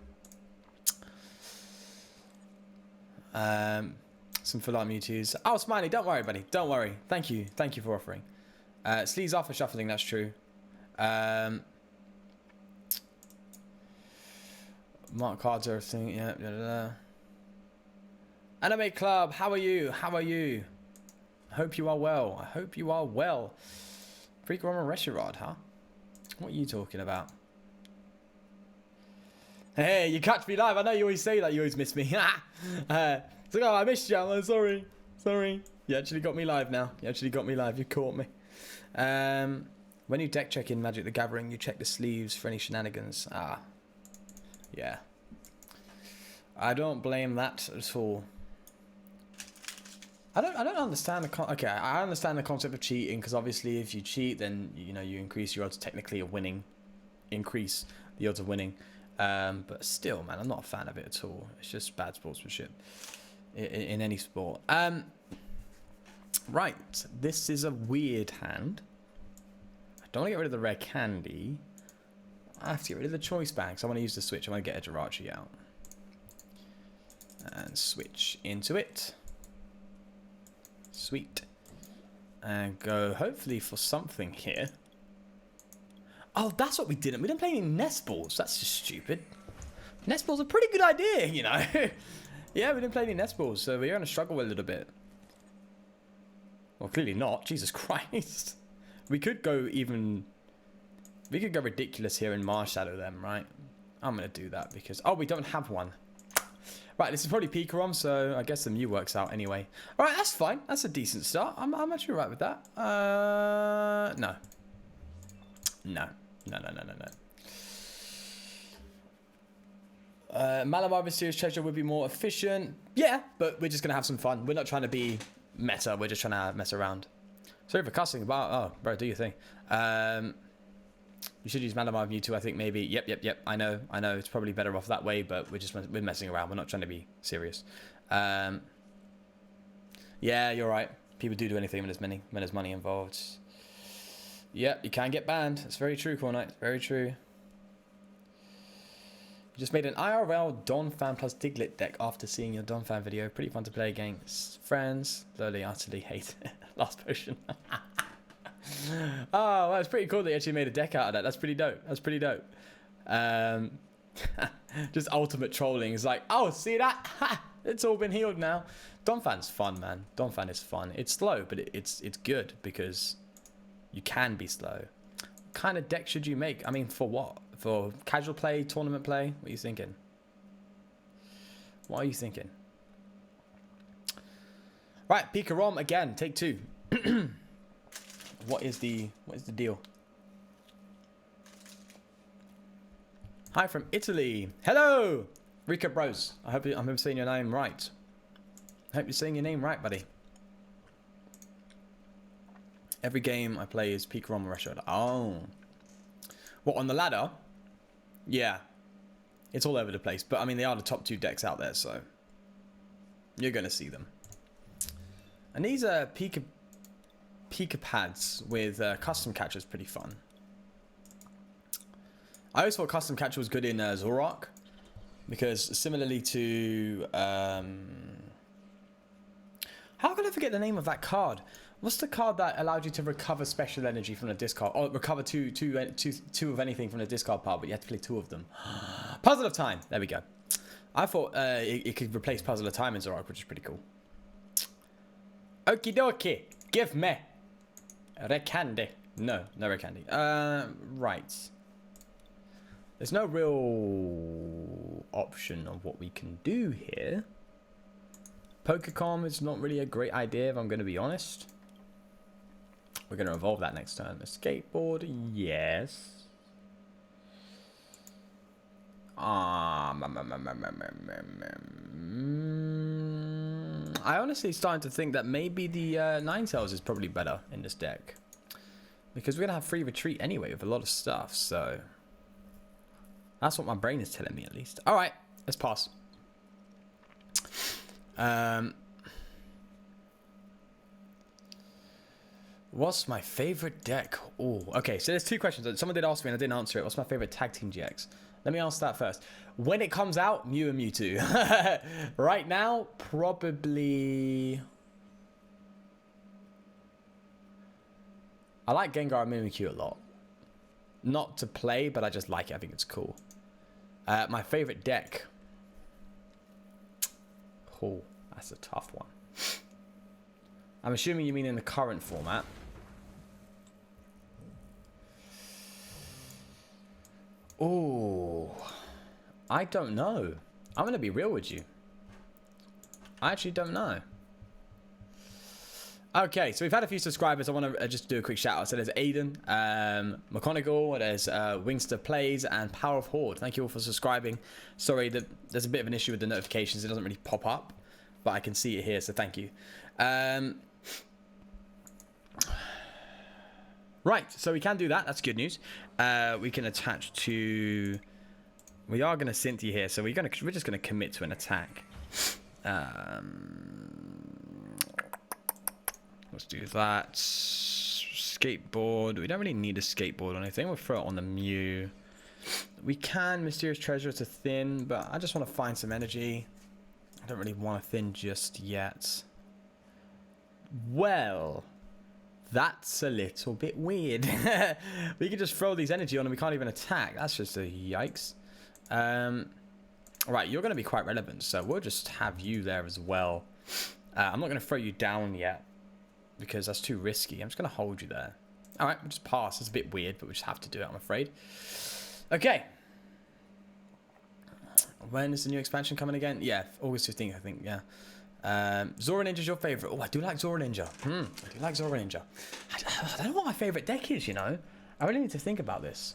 Some full art Mewtwo's. Oh, Smiley, don't worry, buddy. Don't worry. Thank you. Thank you for offering. Sleeves are for shuffling, that's true. Mark cards are a thing. Yeah. Anime Club, how are you? How are you? I hope you are well. I hope you are well. Freak Roman Reshiram, huh? What are you talking about? Hey, you catch me live. I know you always say that. You always miss me. It's like, oh, I missed you. I'm sorry. Sorry. You actually got me live now. You actually got me live. You caught me. When you deck check in Magic the Gathering, you check the sleeves for any shenanigans. Ah. Yeah. I don't blame that at all. I don't understand the okay, I understand the concept of cheating, because obviously if you cheat, then you know you increase your odds technically of winning. Increase the odds of winning. But still, man, I'm not a fan of it at all. It's just bad sportsmanship in any sport. Right, this is a weird hand. I don't want to get rid of the rare candy. I have to get rid of the choice bag, so I want to use the switch. I want to get a Jirachi out. And switch into it. Sweet. And go, hopefully, for something here. Oh, that's what we didn't. We didn't play any nest balls. That's just stupid. Nest balls are a pretty good idea, you know. Yeah, we didn't play any nest balls, so we're going to struggle a little bit. Well, clearly not. Jesus Christ. We could go even We could go ridiculous here and Marshadow them, right? I'm going to do that because... Oh, we don't have one. Right, this is probably Pikarom, so I guess the Mew works out anyway. All right, that's fine. That's a decent start. I'm actually right with that. No. No. Malamar Mysterious Treasure would be more efficient. Yeah, but we're just going to have some fun. We're not trying to be meta. We're just trying to mess around. Sorry for cussing about... Oh, bro, do your thing. You should use Malamar Mewtwo, I think, maybe. Yep. I know. It's probably better off that way, but we're messing around. We're not trying to be serious. Yeah, you're right. People do anything when there's money involved. Yep, you can get banned. It's very true, Cornite. Very true. You just made an IRL Donphan plus Diglett deck after seeing your Donphan video. Pretty fun to play against friends. Slowly, utterly hate it. Last potion. Oh, well, it's pretty cool that you actually made a deck out of that. That's pretty dope. Just ultimate trolling. It's like, oh, see that? Ha! It's all been healed now. Donphan's fun, man. Donphan is fun. It's slow, but it's good because you can be slow. What kind of deck should you make? I mean, for what? For casual play, tournament play? What are you thinking? Right, Pikarom again. Take 2. What is the deal? Hi from Italy. Hello, Rica Bros. I hope I'm saying your name right. I hope you're saying your name right, buddy. Every game I play is Pikarom or Reshard. Oh. What, on the ladder? Yeah. It's all over the place. But, I mean, they are the top 2 decks out there, so... You're going to see them. And these are Pika pads with custom catchers, pretty fun. I always thought custom catcher was good in Zoroark, because similarly to how could I forget the name of that card? What's the card that allowed you to recover special energy from the discard, or recover two of anything from the discard pile, but you had to play 2 of them? Puzzle of Time. There we go. I thought it could replace Puzzle of Time in Zoroark, which is pretty cool. Okie dokie. Give me red candy. No red candy. Right. There's no real option of what we can do here. Pokecom is not really a great idea, if I'm going to be honest. We're going to evolve that next turn. A skateboard, yes. I honestly starting to think that maybe the Ninetales is probably better in this deck. Because we're going to have free retreat anyway with a lot of stuff, so... That's what my brain is telling me, at least. Alright, let's pass. What's my favorite deck? Oh, okay, so there's 2 questions. Someone did ask me and I didn't answer it. What's my favorite tag team GX? Let me answer that first. When it comes out, Mew and Mewtwo. Right now, probably... I like Gengar and Mimikyu a lot. Not to play, but I just like it. I think it's cool. My favorite deck. Oh, that's a tough one. I'm assuming you mean in the current format. Oh, I don't know. I'm going to be real with you. I actually don't know. Okay, so we've had a few subscribers. I want to just do a quick shout out. So there's Aiden, McConaughey, there's Wingster Plays, and Power of Horde. Thank you all for subscribing. Sorry that there's a bit of an issue with the notifications. It doesn't really pop up, but I can see it here, so thank you. Right, so we can do that. That's good news. We can attach to... We are going to Cynthia here, so we're just going to commit to an attack. Let's do that. Skateboard. We don't really need a skateboard or anything. We'll throw it on the Mew. We can Mysterious Treasure to thin, but I just want to find some energy. I don't really want to thin just yet. Well, that's a little bit weird. We can just throw these energy on and we can't even attack. That's just a yikes. Right, you're going to be quite relevant, so we'll just have you there as well. I'm not going to throw you down yet, because that's too risky. I'm just going to hold you there. All right, we'll just pass. It's a bit weird, but we just have to do it, I'm afraid. Okay. When is the new expansion coming again? Yeah, August 15th, I think, yeah. Zora Ninja's your favorite. Oh, I do like Zora Ninja. I do like Zora Ninja. I don't know what my favorite deck is, you know. I really need to think about this.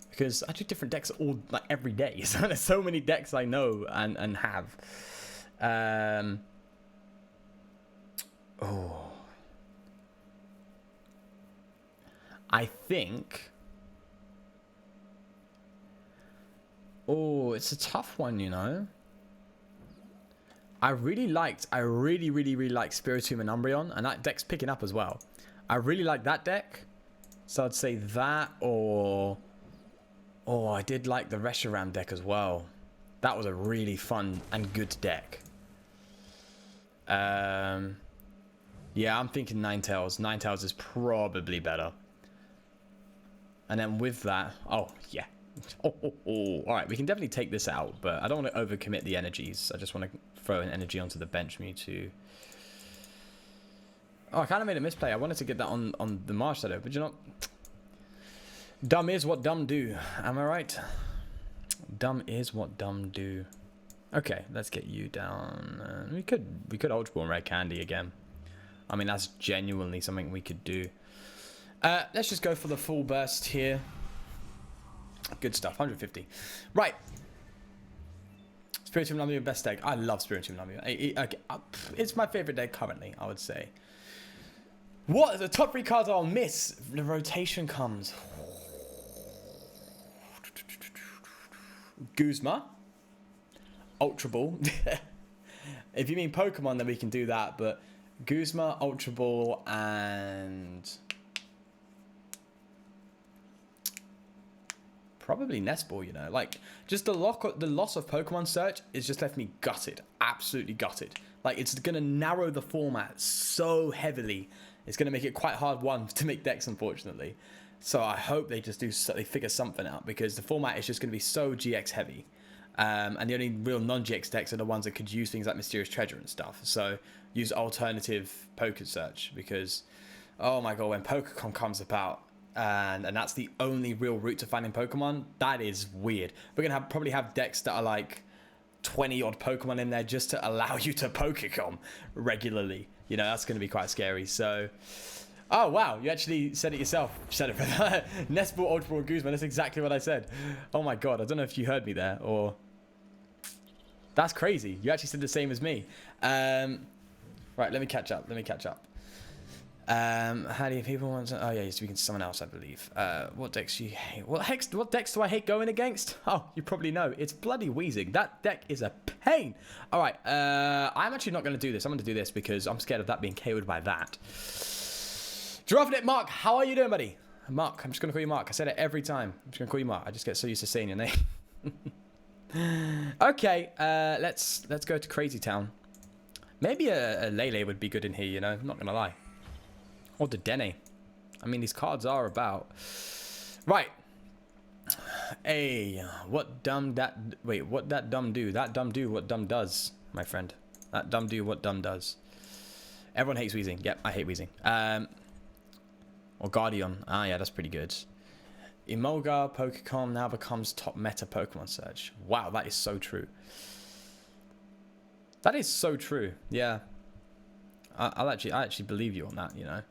Because I do different decks like every day. So there's so many decks I know and have. I think. Oh, it's a tough one, you know. I really liked Spiritomb and Umbreon, and that deck's picking up as well. I really like that deck. So I'd say that, or I did like the Reshiram deck as well. That was a really fun and good deck. Yeah, I'm thinking Ninetales. Ninetales is probably better. And then with that, oh yeah. All right, we can definitely take this out, but I don't want to overcommit the energies. I just want to throw an energy onto the bench Mewtwo. Oh, I kind of made a misplay. I wanted to get that on the Marsh Shadow, but you know, dumb is what dumb do. Am I right? Dumb is what dumb do. Okay, let's get you down. We could Ultra Ball and Red Candy again. I mean, that's genuinely something we could do. Let's just go for the full burst here. Good stuff, 150. Right. Spiritomb Malamar, best deck. I love Spiritomb Malamar. Okay, it's my favorite deck currently, I would say. What? The top 3 cards I'll miss. The rotation comes. Guzma. Ultra Ball. If you mean Pokemon, then we can do that. But Guzma, Ultra Ball, and probably Nest Ball, you know. Like, just the loss of Pokemon Search is just left me gutted. Absolutely gutted. Like, it's going to narrow the format so heavily. It's going to make it quite hard to make decks, unfortunately. So I hope they figure something out, because the format is just going to be so GX heavy. And the only real non-GX decks are the ones that could use things like Mysterious Treasure and stuff. So use alternative Poké Search, because, oh my god, when Pokemon comes about, and that's the only real route to finding Pokemon, that is weird. We're going to probably have decks that are like 20 odd Pokemon in there just to allow you to Pokecom regularly. You know, that's going to be quite scary. So, oh wow, you actually said it yourself. You said it for that. Nest Ball, Ultra Ball, Guzman. That's exactly what I said. Oh my god, I don't know if you heard me there, or that's crazy. You actually said the same as me. Right, let me catch up. How do you people want to... Oh yeah, you're speaking to someone else, I believe. What decks do you hate? What decks do I hate going against? Oh, you probably know. It's bloody Weezing. That deck is a pain. All right, I'm actually not going to do this. I'm going to do this because I'm scared of that being KO'd by that. Giratina, Mark, how are you doing, buddy? Mark, I'm just going to call you Mark. I said it every time. I'm just going to call you Mark. I just get so used to saying your name. Okay, let's go to Crazy Town. Maybe a Lele would be good in here, you know. I'm not going to lie. Or the Dene. I mean, these cards are about... Right. Hey, what dumb that... Wait, what that dumb do? That dumb do what dumb does, my friend. That dumb do what dumb does. Everyone hates Weezing. Yep, I hate Weezing. Or Guardian. Ah, yeah, that's pretty good. Emolga, Pokecom now becomes top meta Pokemon Search. Wow, that is so true. That is so true. Yeah. I actually believe you on that, you know.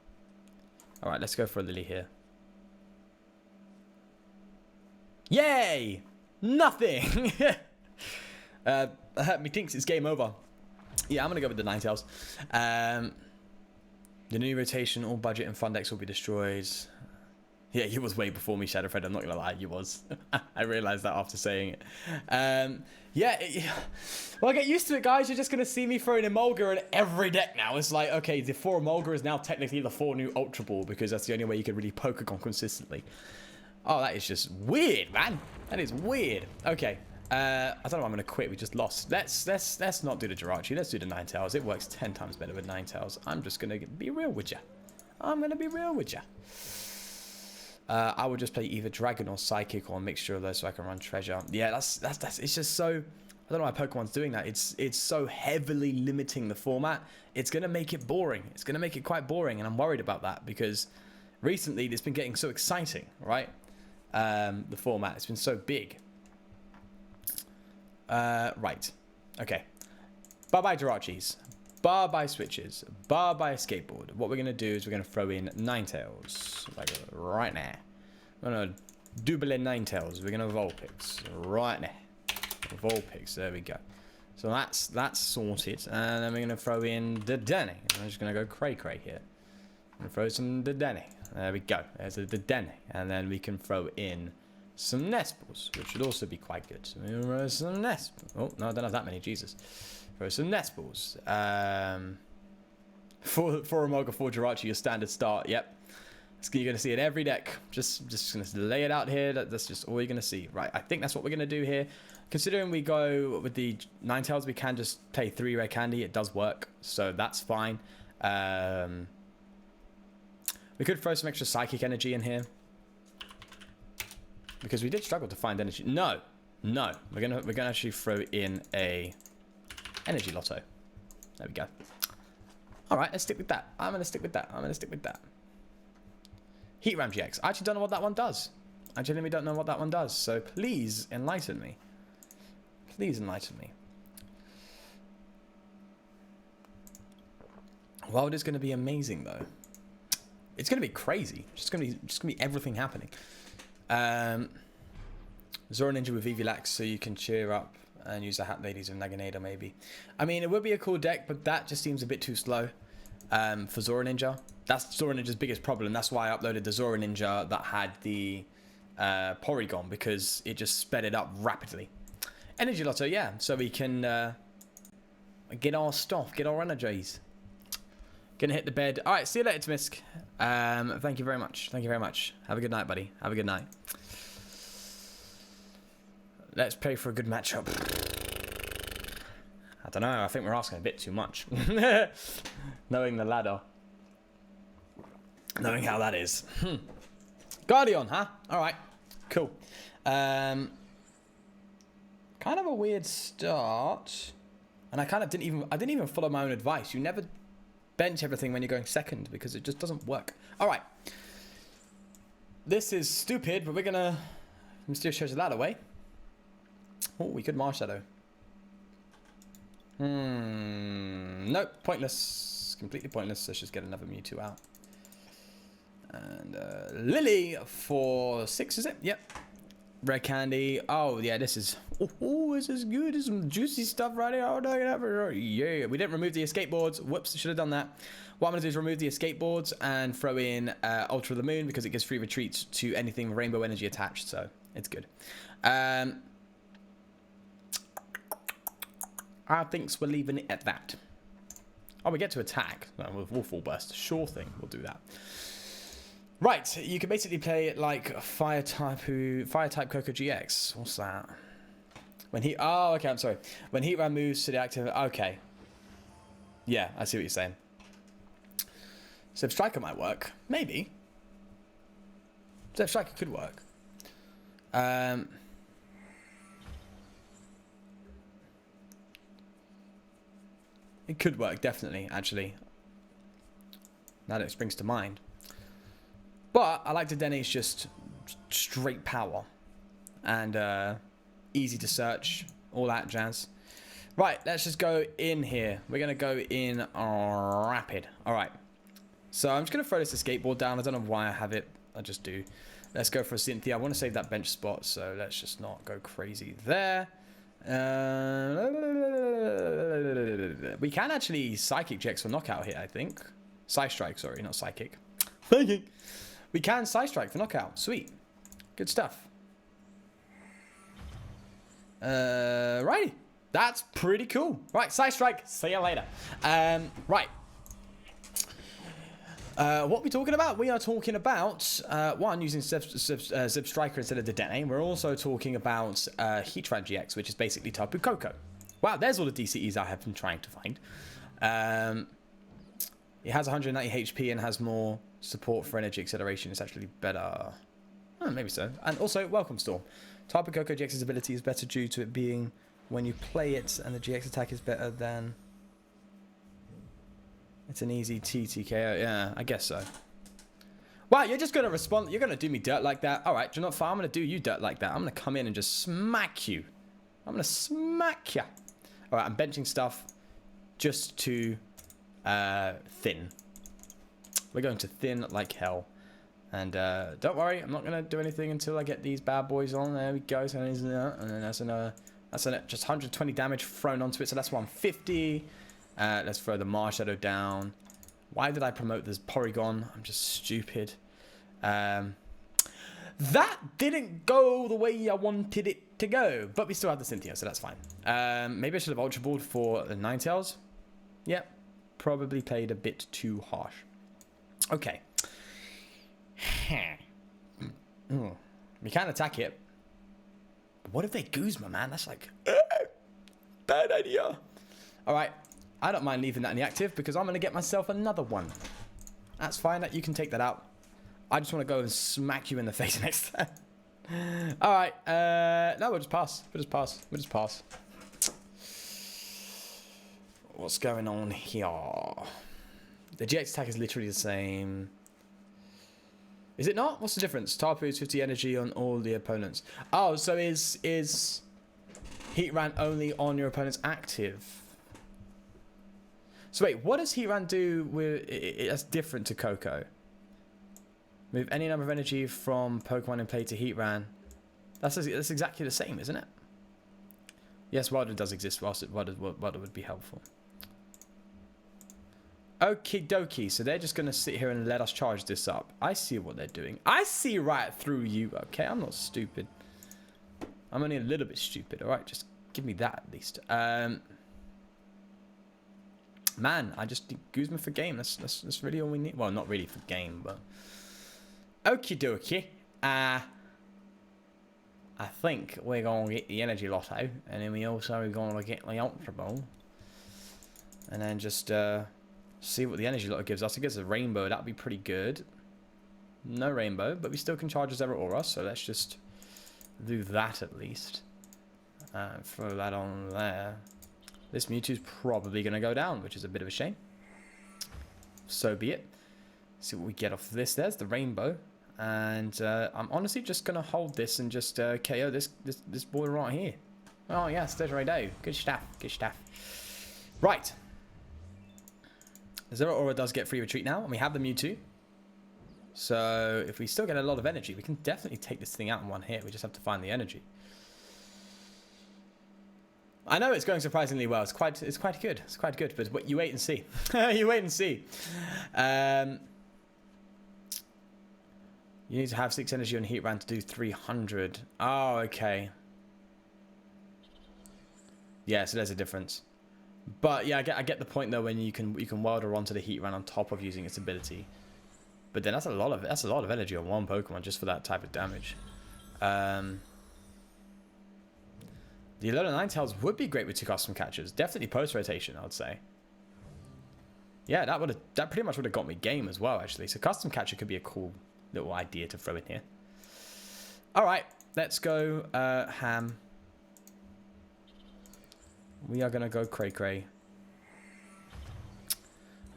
All right, let's go for a Lily here. Yay! Nothing! Methinks it's game over. Yeah, I'm going to go with the Ninetales. The new rotation, all budget and fun decks will be destroyed. Yeah, you was way before me, Shadowfred. I'm not going to lie, you was. I realized that after saying it. Well, get used to it, guys. You're just going to see me throwing Emolga in every deck now. It's like, okay, the 4 Emolga is now technically the 4 new Ultra Ball, because that's the only way you can really Pokemon consistently. Oh, that is just weird, man. That is weird. Okay. I don't know why I'm going to quit. We just lost. Let's not do the Jirachi. Let's do the Ninetales. It works 10 times better with Ninetales. I'm just going to be real with you. I'm going to be real with you. I would just play either Dragon or Psychic or a mixture of those so I can run Treasure. Yeah, that's it's just so... I don't know why Pokemon's doing that. It's so heavily limiting the format. It's going to make it boring. It's going to make it quite boring, and I'm worried about that because recently it's been getting so exciting, right? The format, it's been so big. Right. Okay. Bye-bye Jirachis. Bye-bye switches. Bye-bye skateboard. What we're going to do is we're going to throw in Ninetales. Like right now. We're going to double in Ninetales. We're going to Vulpix. Right now. Vulpix. There we go. So that's sorted. And then we're going to throw in Dedenne. I'm just going to go cray-cray here. I'm going to throw some Dedenne. There we go. There's a Dedenne. And then we can throw in some Nespals, which should also be quite good. So we'll throw some Nespals. Oh, no, I don't have that many. Jesus. Throw some Nespals. For Omega 4 Jirachi, your standard start. Yep. You're going to see it every deck. Just going to lay it out here. That's just all you're going to see. Right. I think that's what we're going to do here. Considering we go with the Ninetales, we can just play 3 Rare Candy. It does work. So that's fine. We could throw some extra Psychic Energy in here. Because we did struggle to find energy. No. We're gonna actually throw in a Energy Lotto. There we go. Alright, let's stick with that. I'm gonna stick with that. Heat Ram GX. I actually don't know what that one does. I genuinely don't know what that one does. So please enlighten me. Wild is gonna be amazing though. It's gonna be crazy. Just gonna be everything happening. Zora Ninja with Evilax, so you can cheer up and use the Hat Ladies of Naganada maybe. I mean, it would be a cool deck, but that just seems a bit too slow for Zora Ninja. That's Zora Ninja's biggest problem. That's why I uploaded the Zora Ninja that had the Porygon, because it just sped it up rapidly. Energy Lotto, yeah, so we can get our stuff, get our energies. Gonna hit the bed. All right, see you later, Tmisk. Thank you very much. Have a good night, buddy. Have a good night. Let's pray for a good matchup. I don't know. I think we're asking a bit too much. Knowing the ladder. Knowing how that is. Guardian, huh? All right. Cool. Kind of a weird start. And I didn't even follow my own advice. You never bench everything when you're going second, because it just doesn't work. All right. This is stupid, but we're going to Mysterious Treasure that away. Oh, we could Marsh Shadow. Nope, pointless. Completely pointless. Let's just get another Mewtwo out. And Lily for 6, is it? Yep. Rare Candy. Oh, yeah, this is... Oh, this is good. There's some juicy stuff right here. Oh, no, yeah. We didn't remove the escape boards. Whoops, should have done that. What I'm going to do is remove the escape boards and throw in Ultra the Moon, because it gives free retreats to anything Rainbow Energy attached, so it's good. I think we're leaving it at that. Oh, we get to attack. No, we'll full burst. Sure thing, we'll do that. Right, you can basically play it like Fire type Coco GX. What's that? When he... Oh, okay, I'm sorry. When Heatran moves to the active... Okay. Yeah, I see what you're saying. Zeb Striker might work. Maybe. Zeb Striker could work. It could work, definitely, actually. Now that it springs to mind. But I like Dedenne's just straight power. And easy to search. All that jazz. Right, let's just go in here. We're going to go in rapid. Alright. So I'm just going to throw this escape board down. I don't know why I have it. I just do. Let's go for a Cynthia. I want to save that bench spot, so let's just not go crazy there. We can actually Psychic GX for knockout here, I think. Psystrike, sorry, not Psychic. Psychic. We can Psystrike for knockout. Sweet. Good stuff. Right. That's pretty cool. Right, Psystrike. See you later. Right. What are we talking about? We are talking about, one, using Zeb Striker instead of Dedenne. We're also talking about Heatran GX, which is basically Tapu Koko. Wow, there's all the DCEs I have been trying to find. It has 190 HP and has more support for energy acceleration. It's actually better. Oh, maybe so. And also, Welcome Storm. Tapu Koko GX's ability is better due to it being when you play it, and the GX attack is better than... It's an easy TTKO. Yeah, I guess so. Wow, you're just going to respond. You're going to do me dirt like that. All right, do you know what? I'm going to do you dirt like that. I'm going to come in and just smack you. I'm going to smack you. All right, I'm benching stuff just to thin. We're going to thin like hell. And don't worry, I'm not going to do anything until I get these bad boys on. There we go. So and then that's another. That's just 120 damage thrown onto it. So that's 150. Let's throw the Marshadow down. Why did I promote this Porygon? I'm just stupid. That didn't go the way I wanted it to go. But we still have the Cynthia, so that's fine. Maybe I should have Ultra Balled for the Ninetales. Yep. Probably played a bit too harsh. Okay. We can't attack it. But what if they Guzma, man? That's like... bad idea. Alright. I don't mind leaving that in the active because I'm going to get myself another one. That's fine. You can take that out. I just want to go and smack you in the face next time. Alright. No, we'll just pass. We'll just pass. We'll just pass. What's going on here? The GX attack is literally the same. Is it not? What's the difference? Tapu is 50 energy on all the opponents. Oh, so is Heatran only on your opponent's active? So wait, what does Heatran do with... That's different to Coco. Move any number of energy from Pokemon in play to Heatran. That's exactly the same, isn't it? Yes, Wilder does exist. Wilder would be helpful. Okie dokie. So they're just going to sit here and let us charge this up. I see what they're doing. I see right through you. Okay, I'm not stupid. I'm only a little bit stupid. All right, just give me that at least. Man, I just need Guzma for game. That's really all we need. Well, not really for game, but... Okie dokie. I think we're going to get the Energy Lotto. And then we also are going to get the Ultra Ball. And then just see what the Energy Lotto gives us. It gives us a Rainbow. That would be pretty good. No Rainbow, but we still can charge Zero Aura. So let's just do that at least. Throw that on there. This Mewtwo's probably going to go down, which is a bit of a shame. So be it. See what we get off this. There's the Rainbow. And I'm honestly just going to hold this and just KO this boy right here. Oh, yes, there's Raido. Good stuff. Good stuff. Right. Zero Aura does get free retreat now, and we have the Mewtwo. So if we still get a lot of energy, we can definitely take this thing out in one hit. We just have to find the energy. I know it's going surprisingly well. It's quite good. It's quite good. But you wait and see. You wait and see. You need to have 6 energy on Heatran to do 300. Oh, okay. Yeah, so there's a difference. But yeah, I get the point though when you can wild her onto the Heatran on top of using its ability. But then that's a lot of energy on one Pokemon just for that type of damage. The Alola Ninetales would be great with 2 custom catchers. Definitely post-rotation, I would say. Yeah, that pretty much would have got me game as well, actually. So custom catcher could be a cool little idea to throw in here. Alright, let's go ham. We are going to go cray-cray.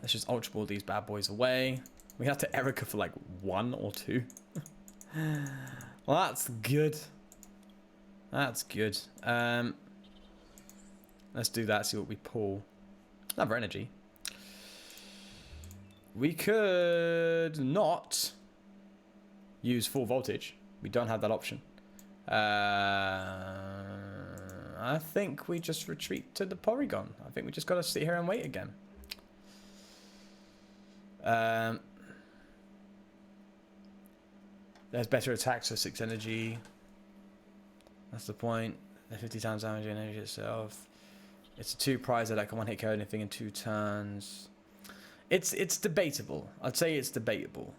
Let's just Ultra Ball these bad boys away. We have to Erica for like 1 or 2. Well, that's good. That's good. Let's do that, see what we pull. Another energy. We could not use full voltage. We don't have that option. I think we just retreat to the Porygon. I think we just got to sit here and wait again. There's better attacks for 6 energy. That's the point. They're 50 times damage and energy itself. It's a 2 prizer that can one hit KO anything in 2 turns. It's debatable. I'd say it's debatable.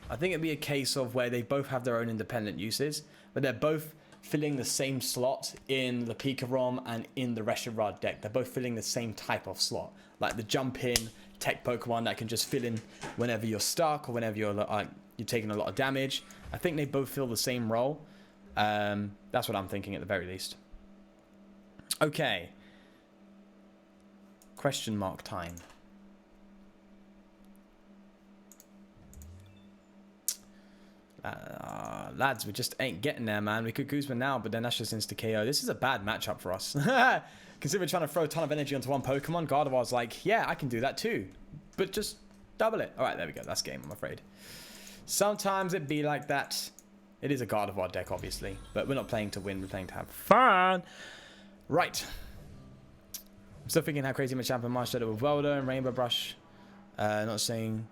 I think it'd be a case of where they both have their own independent uses, but they're both filling the same slot in the Pika ROM and in the Reshiram deck. They're both filling the same type of slot. Like the jump in tech Pokemon that can just fill in whenever you're stuck or whenever you're taking a lot of damage. I think they both fill the same role. That's what I'm thinking at the very least. Okay. Question mark time. Lads, we just ain't getting there, man. We could Guzman now, but then that's just insta-KO. This is a bad matchup for us. Consider we're trying to throw a ton of energy onto one Pokemon. Gardevoir's like, yeah, I can do that too. But just double it. All right, there we go. That's game, I'm afraid. Sometimes it be like that. It is a Gardevoir deck, obviously. But we're not playing to win. We're playing to have fun. Right. I'm still thinking how crazy my champion Marshadow with Welder and Rainbow Brush. Not saying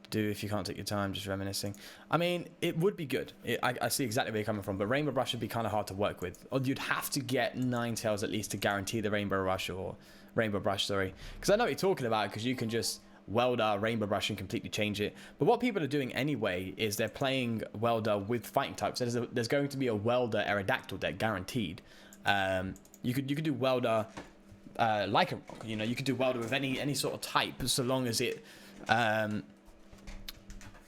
do if you can't take your time, just reminiscing. I mean, it would be good. I see exactly where you're coming from, but Rainbow Brush would be kind of hard to work with. Or you'd have to get Ninetales at least to guarantee the Rainbow Rush or Rainbow Brush, sorry. Because I know what you're talking about, because you can just Welder, Rainbow Brush and completely change it. But what people are doing anyway is they're playing Welder with fighting types. There's going to be a Welder Aerodactyl deck guaranteed. You could do Welder like a rock. You know, you could do Welder with any sort of type, so long as it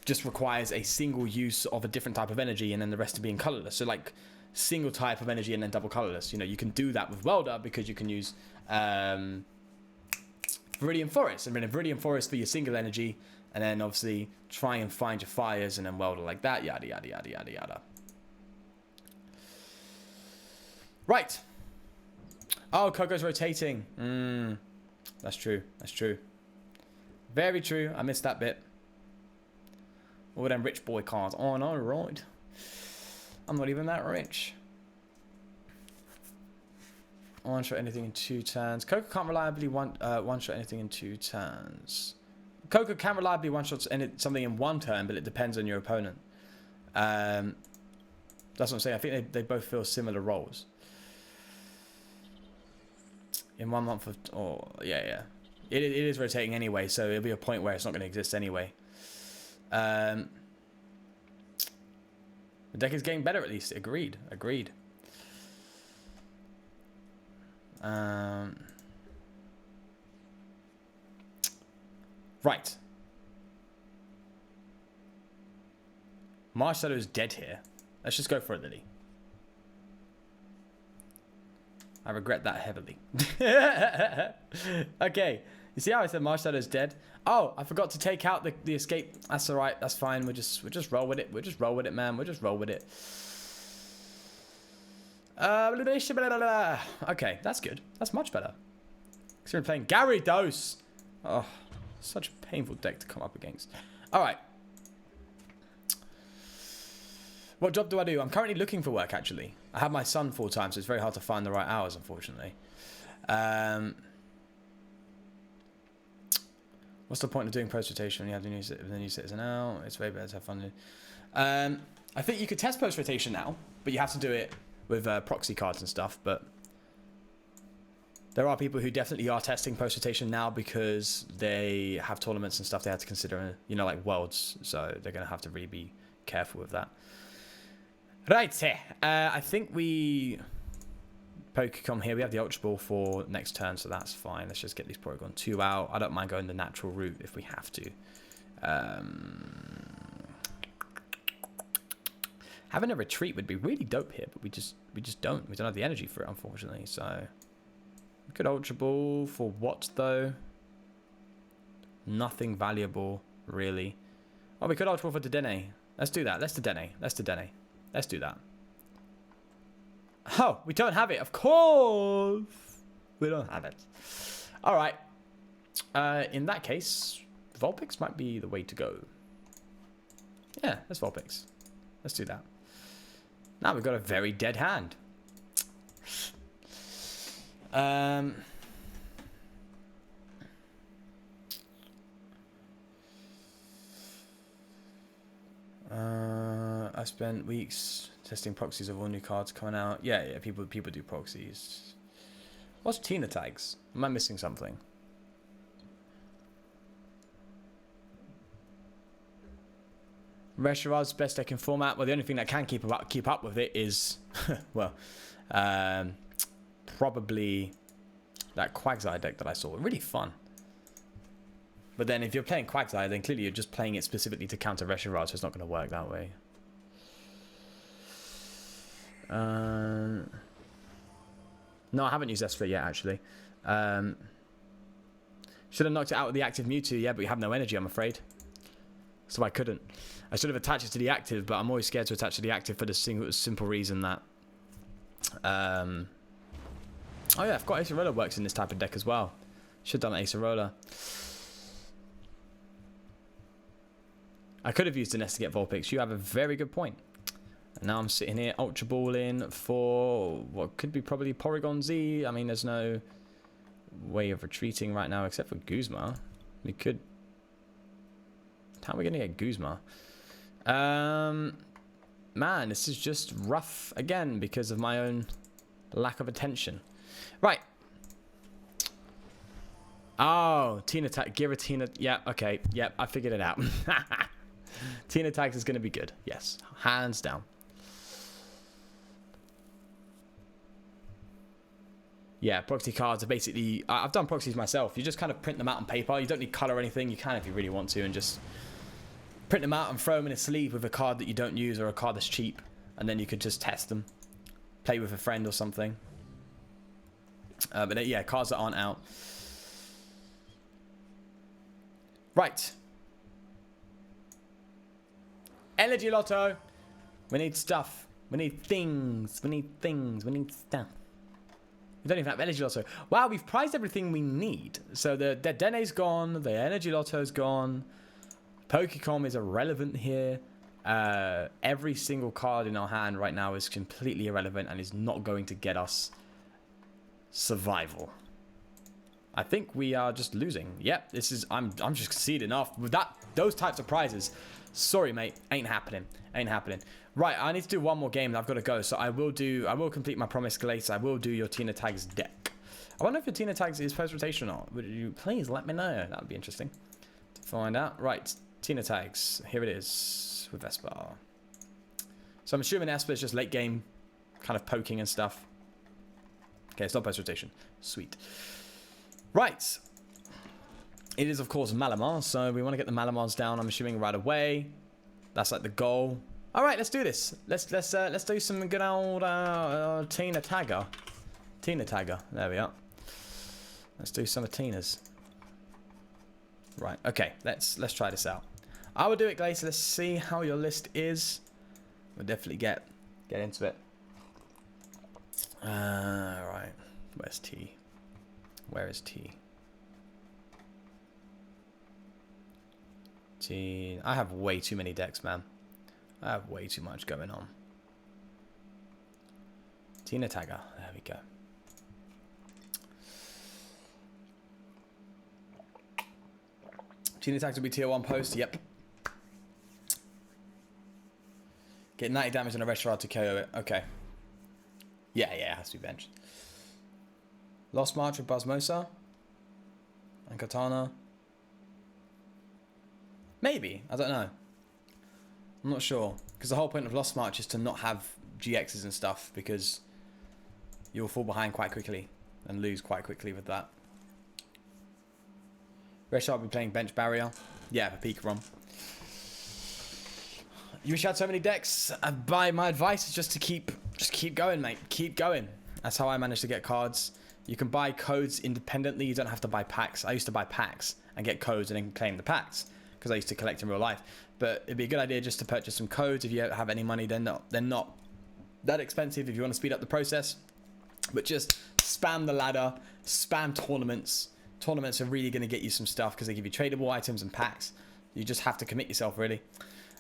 just requires a single use of a different type of energy and then the rest of being colorless. So like single type of energy and then double colorless. You know, you can do that with Welder because you can use Viridian Forest and then Viridian Forest for your single energy, and then obviously try and find your fires and then Welder like that, yada yada yada yada yada. Right. Oh, Coco's rotating. That's true. That's true. Very true. I missed that bit. All them rich boy cards. Oh no, right. I'm not even that rich. One shot anything in 2 turns. Coco can't reliably one shot anything in 2 turns. Coco can reliably one shot something in 1 turn, but it depends on your opponent. That's what I'm saying. I think they both fill similar roles. In 1 month of... Oh, yeah. It is rotating anyway, so it'll be a point where it's not going to exist anyway. The deck is getting better at least. Agreed. Right. Marshadow is dead here. Let's just go for it, Lily. I regret that heavily. Okay. You see how I said Marshadow's dead? Oh, I forgot to take out the escape. That's alright. That's fine. We'll just roll with it. We'll just roll with it, man. We'll just roll with it. Okay, that's good. That's much better. Because we're playing Gyarados. Oh, such a painful deck to come up against. Alright. What job do I do? I'm currently looking for work, actually. I have my son full-time, so it's very hard to find the right hours, unfortunately. What's the point of doing post-rotation when you have the new citizen out? It's way better to have fun. I think you could test post-rotation now, but you have to do it with proxy cards and stuff. But there are people who definitely are testing post-rotation now because they have tournaments and stuff they have to consider, you know, like Worlds. So they're going to have to really be careful with that. Right, I think we Pokemon here. We have the Ultra Ball for next turn, so that's fine. Let's just get these Porygon 2 out. I don't mind going the natural route if we have to. Having a retreat would be really dope here, but we just don't. We don't have the energy for it, unfortunately. So we could Ultra Ball for what though? Nothing valuable, really. Oh, we could Ultra Ball for Dedenne. Let's do that. Let's Dedenne. Let's do that. Oh, we don't have it. Of course. We don't have it. All right. In that case, Vulpix might be the way to go. Yeah, let's Vulpix. Let's do that. Now we've got a very dead hand. I spent weeks testing proxies of all new cards coming out. Yeah, people do proxies. What's Tina tags? Am I missing something? Reshirad's best deck in format. Well, the only thing that can keep up with it is, well, probably that Quagsire deck that I saw. Really fun. But then if you're playing Quagsire, then clearly you're just playing it specifically to counter Reshiram, so it's not going to work that way. No, I haven't used Esper yet, actually. Should have knocked it out with the active Mewtwo, yeah, but we have no energy, I'm afraid. so I couldn't. I should have attached it to the active, but I'm always scared to attach to the active for the simple reason that... oh yeah, I've got Acerola works in this type of deck as well. Should have done Acerola. I could have used the nest to get Vulpix. You have a very good point. And now I'm sitting here Ultra Balling for what could be probably Porygon Z. I mean, there's no way of retreating right now except for Guzma. We could... How are we going to get Guzma? Man, this is just rough again because of my own lack of attention. Right. Oh, Giratina. Yeah, okay. Yep, I figured it out. Tina Tags is going to be good. Yes, hands down. Yeah, proxy cards are basically... I've done proxies myself. You just kind of print them out on paper. You don't need color or anything. You can if you really want to, and just print them out and throw them in a sleeve with a card that you don't use or a card that's cheap. And then you could just test them. Play with a friend or something. But yeah, cards that aren't out. Right. Energy Lotto. We need stuff. We need things. We need things. We need stuff. We don't even have Energy Lotto. Wow, we've priced everything we need. So the Dene's gone. The Energy Lotto's gone. Pokecom is irrelevant here. Every single card in our hand right now is completely irrelevant and is not going to get us survival. I think we are just losing. Yep, this is... I'm just conceding off with that. Those types of prizes. Sorry, mate. Ain't happening. Ain't happening. Right, I need to do one more game and I've got to go. So I will complete my promise, Glace. I will do your Tina Tags deck. I wonder if your Tina Tags is post-rotation or not. Would you please let me know? That would be interesting to find out. Right, Tina Tags. Here it is with Esper. So I'm assuming Esper is just late game kind of poking and stuff. Okay, it's not post-rotation. Sweet. Right. It is, of course, Malamar. So we want to get the Malamars down, I'm assuming, right away. That's like the goal. All right, let's do this. Let's do some good old Tina Tagger. Tina Tagger. There we are. Let's do some of Tina's. Right. Okay. Let's try this out. I will do it, Glace. Let's see how your list is. We'll definitely get into it. Right. Where's T? Where is T? T. I have way too many decks, man. I have way too much going on. Tina Tagger. There we go. Tina Tags will be tier 1 post. Yep. Get 90 damage on a Reshard to KO it. Okay. Yeah, it has to be benched. Lost March with Basmosa. And Katana. Maybe. I don't know. I'm not sure. Because the whole point of Lost March is to not have GXs and stuff. Because you'll fall behind quite quickly. And lose quite quickly with that. Reshard will be playing Bench Barrier. Yeah, for Peak ROM. You wish you had so many decks. My advice is just to keep going, mate. Keep going. That's how I managed to get cards. You can buy codes independently. You don't have to buy packs. I used to buy packs and get codes and then claim the packs because I used to collect in real life. But it'd be a good idea just to purchase some codes if you have any money. They're not that expensive if you want to speed up the process. But just spam the ladder, spam tournaments. Tournaments are really going to get you some stuff because they give you tradable items and packs. You just have to commit yourself, really.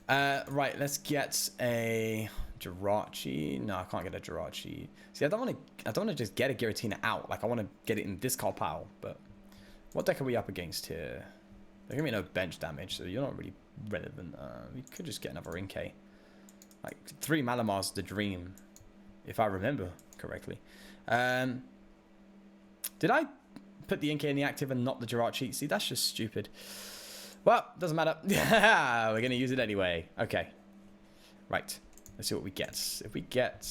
Right, let's get a Jirachi. No, I can't get a Jirachi. See, I don't want to just get a Giratina out. Like, I want to get it in this discard pile. But what deck are we up against here? There's going to be no bench damage, so you're not really relevant. We could just get another Inkay. Like, 3 Malamar's the dream, if I remember correctly. Did I put the Inkay in the active and not the Jirachi? See, that's just stupid. Well, doesn't matter. We're going to use it anyway. Okay. Right. Let's see what we get. If we get...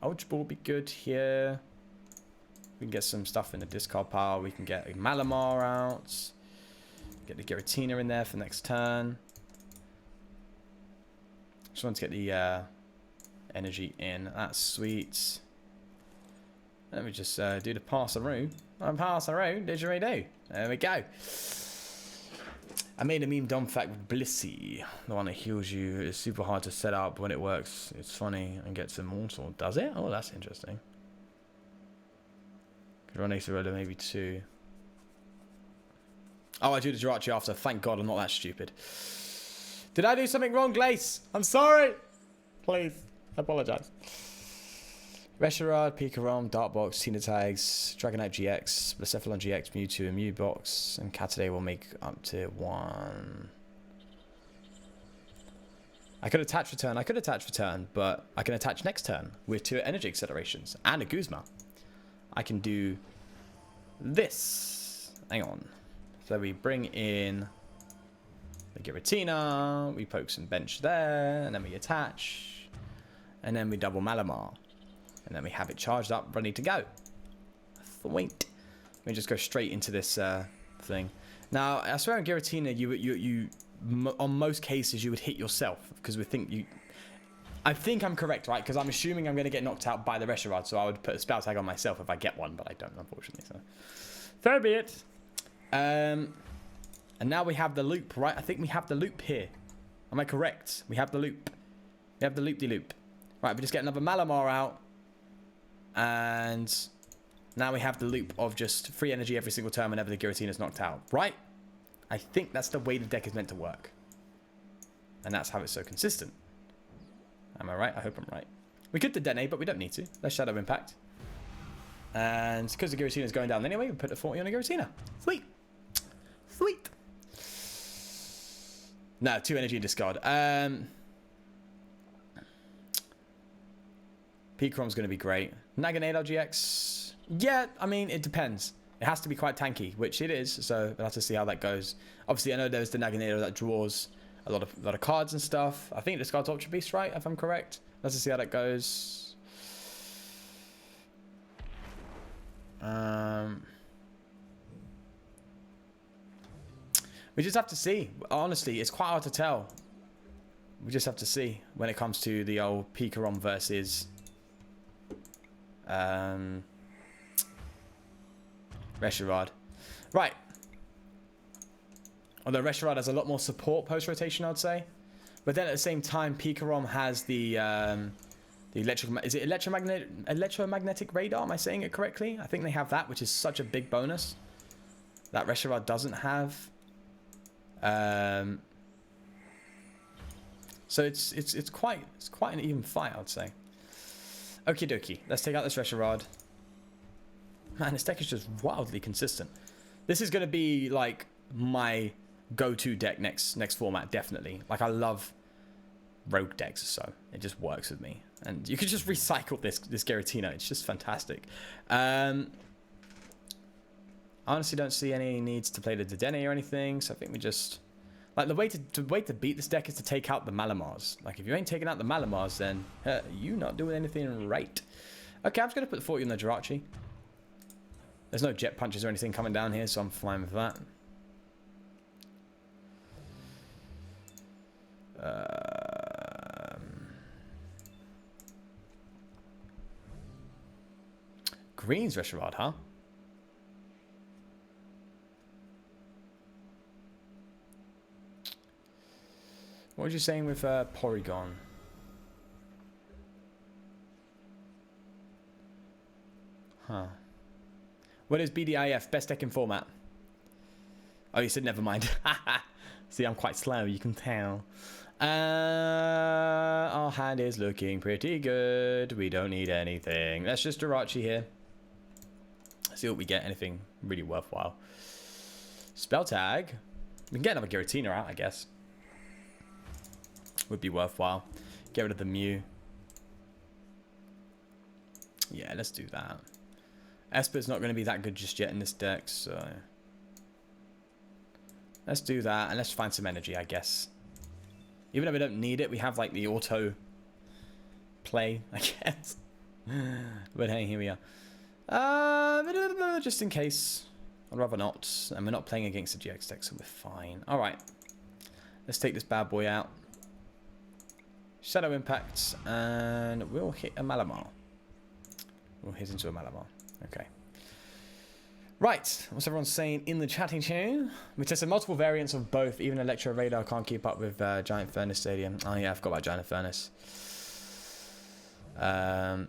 Ultra Ball will be good here. We can get some stuff in the discard pile. We can get a Malamar out. Get the Giratina in there for next turn. Just want to get the energy in. That's sweet. Let me just do the pass-a-roo. Pass-a-roo, didgeridoo. There we go. I made a meme dumb fact with Blissey. The one that heals you is super hard to set up. When it works, it's funny and gets immortal. Does it? Oh, that's interesting. Could run Ace Roller maybe 2. Oh, I do the Jirachi after. Thank God I'm not that stupid. Did I do something wrong, Glace? I'm sorry. Please. I apologize. Reshiram, Pikarom, Darkbox, Tina Tags, Dragonite GX, Blacephalon GX, Mewtwo, and Mew Box, and Catade will make up to 1. I could attach return, but I can attach next turn with 2 energy accelerations and a Guzma. I can do this. Hang on. So we bring in the Giratina, we poke some bench there, and then we attach, and then we double Malamar. And then we have it charged up, ready to go. Sweet. Let me just go straight into this thing. Now, I swear on Giratina, you on most cases, you would hit yourself. Because we think you... I think I'm correct, right? Because I'm assuming I'm going to get knocked out by the Reshiram. So I would put a spell tag on myself if I get one. But I don't, unfortunately. So be it. And now we have the loop, right? I think we have the loop here. Am I correct? We have the loop. We have the loop-de-loop. Right, we just get another Malamar out. And now we have the loop of just free energy every single turn whenever the Giratina is knocked out, right? I think that's the way the deck is meant to work. And that's how it's so consistent. Am I right? I hope I'm right. We could Dedenne, but we don't need to. Let's Shadow Impact. And because the Giratina is going down anyway, we put a 40 on a Giratina. Sweet. Sweet. No, 2 energy discard. Picrom's going to be great. Naganadel GX. Yeah, I mean, it depends. It has to be quite tanky, which it is. So we'll have to see how that goes. Obviously, I know there's the Naganadel that draws a lot of cards and stuff. I think it discards Ultra Beast, right? If I'm correct. Let's see how that goes. We just have to see. Honestly, it's quite hard to tell. We just have to see when it comes to the old Pikarom versus Reshiram. Right. Although Reshiram has a lot more support post-rotation, I'd say. But then at the same time, Pikarom has the electromagnetic radar? Am I saying it correctly? I think they have that, which is such a big bonus that Reshiram doesn't have. So it's quite an even fight, I'd say. Okie dokie. Let's take out this Reshiram. Man, this deck is just wildly consistent. This is going to be like my go-to deck next format, definitely. Like, I love rogue decks, so it just works with me. And you could just recycle this Giratina. It's just fantastic. I honestly don't see any needs to play the Dedenne or anything, so I think we just... Like, the way to beat this deck is to take out the Malamars. Like, if you ain't taking out the Malamars, then you not doing anything right. Okay, I'm just going to put the 40 on the Jirachi. There's no jet punches or anything coming down here, so I'm fine with that. Green's Reshiram, huh? What was you saying with Porygon? Huh. What is BDIF? Best deck in format. Oh, you said never mind. See, I'm quite slow, you can tell. Our hand is looking pretty good. We don't need anything. Let's just Jirachi here. See what we get. Anything really worthwhile. Spell tag. We can get another Giratina out, I guess. Would be worthwhile. Get rid of the Mew. Yeah, let's do that. Esper's not going to be that good just yet in this deck, so... Let's do that, and let's find some energy, I guess. Even though we don't need it, we have, like, the auto play, I guess. But hey, here we are. Just in case. I'd rather not. And we're not playing against the GX deck, so we're fine. Alright. Let's take this bad boy out. Shadow Impact, and we'll hit a Malamar. We'll hit into a Malamar. Okay. Right, what's everyone saying in the chatting show? We tested multiple variants of both. Even Electro Radar can't keep up with Giant Furnace Stadium. Oh yeah, I forgot about Giant Furnace. I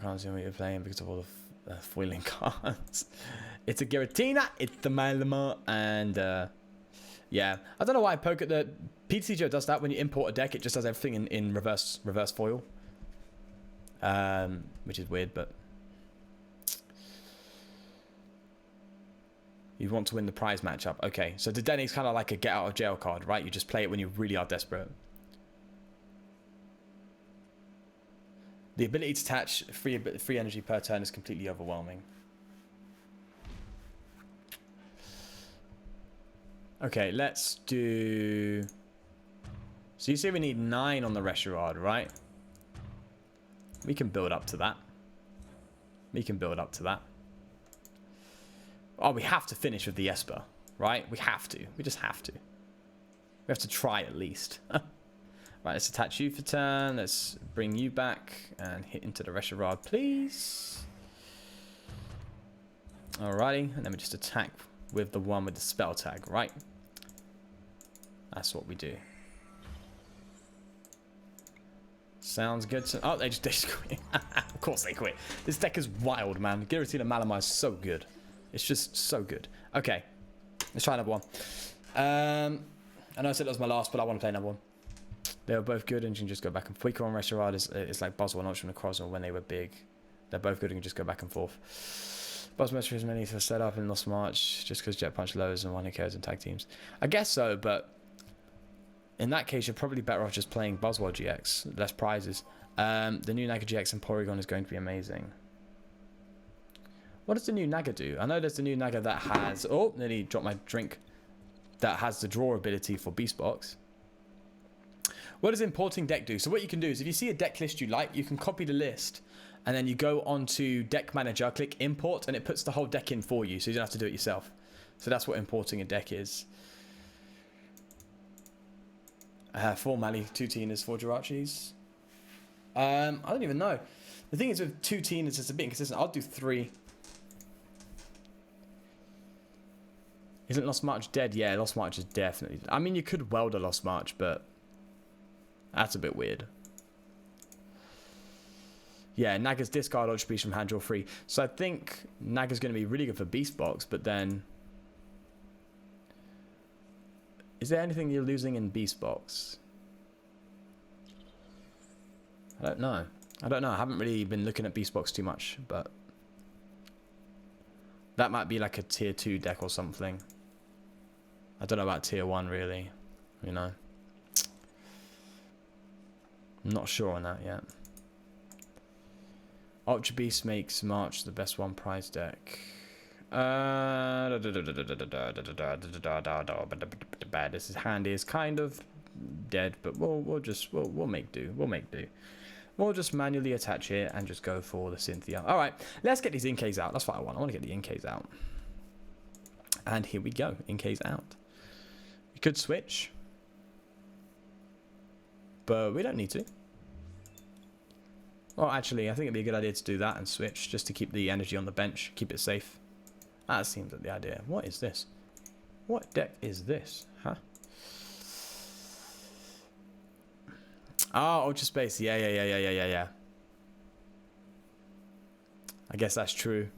can't see what you're playing because of all the foiling cards. It's a Giratina, it's the Malamar, and yeah. I don't know why Poker the PTCGO does that when you import a deck. It just does everything in reverse foil, which is weird, but. You want to win the prize matchup. Okay, so Dedene's kind of like a get out of jail card, right? You just play it when you really are desperate. The ability to attach free energy per turn is completely overwhelming. Okay, let's do... So you say we need 9 on the Reshiram, right? We can build up to that. We can build up to that. Oh, we have to finish with the Esper, right? We have to. We just have to. We have to try at least. Right, let's attach you for turn. Let's bring you back and hit into the Reshiram, please. Alrighty, and then we just attack with the one with the spell tag, right? That's what we do. Sounds good. Oh, they just quit. Of course they quit. This deck is wild, man. Giratina and Malamar is so good. It's just so good. Okay, let's try another one. I know I said that was my last, but I want to play another one. They were both good, and you can just go back and forth. Quicker on Reshiram is like Boswell and Ultra across, or when they were big. They're both good, and you can just go back and forth. Boswell is many to set up in Lost March, just because Jet Punch lowers and one who cares in tag teams. I guess so, but in that case, you're probably better off just playing Boswell GX, less prizes. The new Naga GX and Porygon is going to be amazing. What does the new Naga do? I know there's the new Naga that has... Oh, nearly dropped my drink. That has the draw ability for Beast Box. What does importing deck do? So what you can do is if you see a deck list you like, you can copy the list. And then you go onto Deck Manager, click Import, and it puts the whole deck in for you. So you don't have to do it yourself. So that's what importing a deck is. 4 Mali, 2 Tinas, 4 Jirachis. I don't even know. The thing is with 2 Tinas, it's a bit inconsistent. I'll do 3. Isn't Lost March dead? Yeah, Lost March is definitely dead. I mean, you could weld a Lost March, but that's a bit weird. Yeah, Naga's discard Ultra Beast from hand draw free. So I think Naga's going to be really good for Beast Box, but then... Is there anything you're losing in Beast Box? I don't know. I don't know. I haven't really been looking at Beast Box too much, but... That might be like a tier 2 deck or something. I don't know about tier 1 really, you know. I'm not sure on that yet. Ultra Beast makes March the best one prize deck. This is handy. Is kind of dead, but we'll make do. We'll make do. We'll just manually attach it and just go for the Cynthia. All right, let's get these Inkays out. That's what I want. I want to get the Inkays out. And here we go. Inkays out. We could switch, but we don't need to. Well, actually, I think it'd be a good idea to do that and switch just to keep the energy on the bench, keep it safe. That seems like the idea. What is this? What deck is this? Huh? Oh, Ultra Space. Yeah. I guess that's true.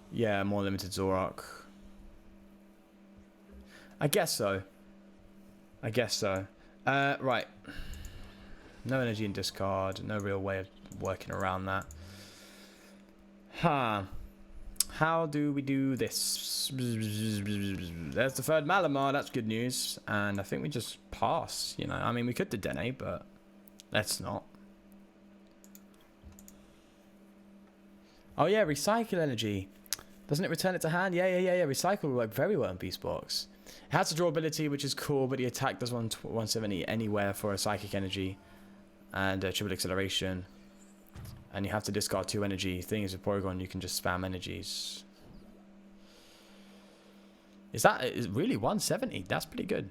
Yeah, more limited Zorak. I guess so. Right. No energy in discard. No real way of working around that. Huh. How do we do this? There's the third Malamar. That's good news. And I think we just pass. You know, I mean, we could do Dene, but let's not. Oh yeah, recycle energy. Doesn't it return it to hand? Yeah. Recycle will work very well in Beast Box. It has a draw ability, which is cool, but the attack does 170 anywhere for a psychic energy and triple acceleration. And you have to discard 2 energy. Thing is, with Porygon, you can just spam energies. Is really 170? That's pretty good.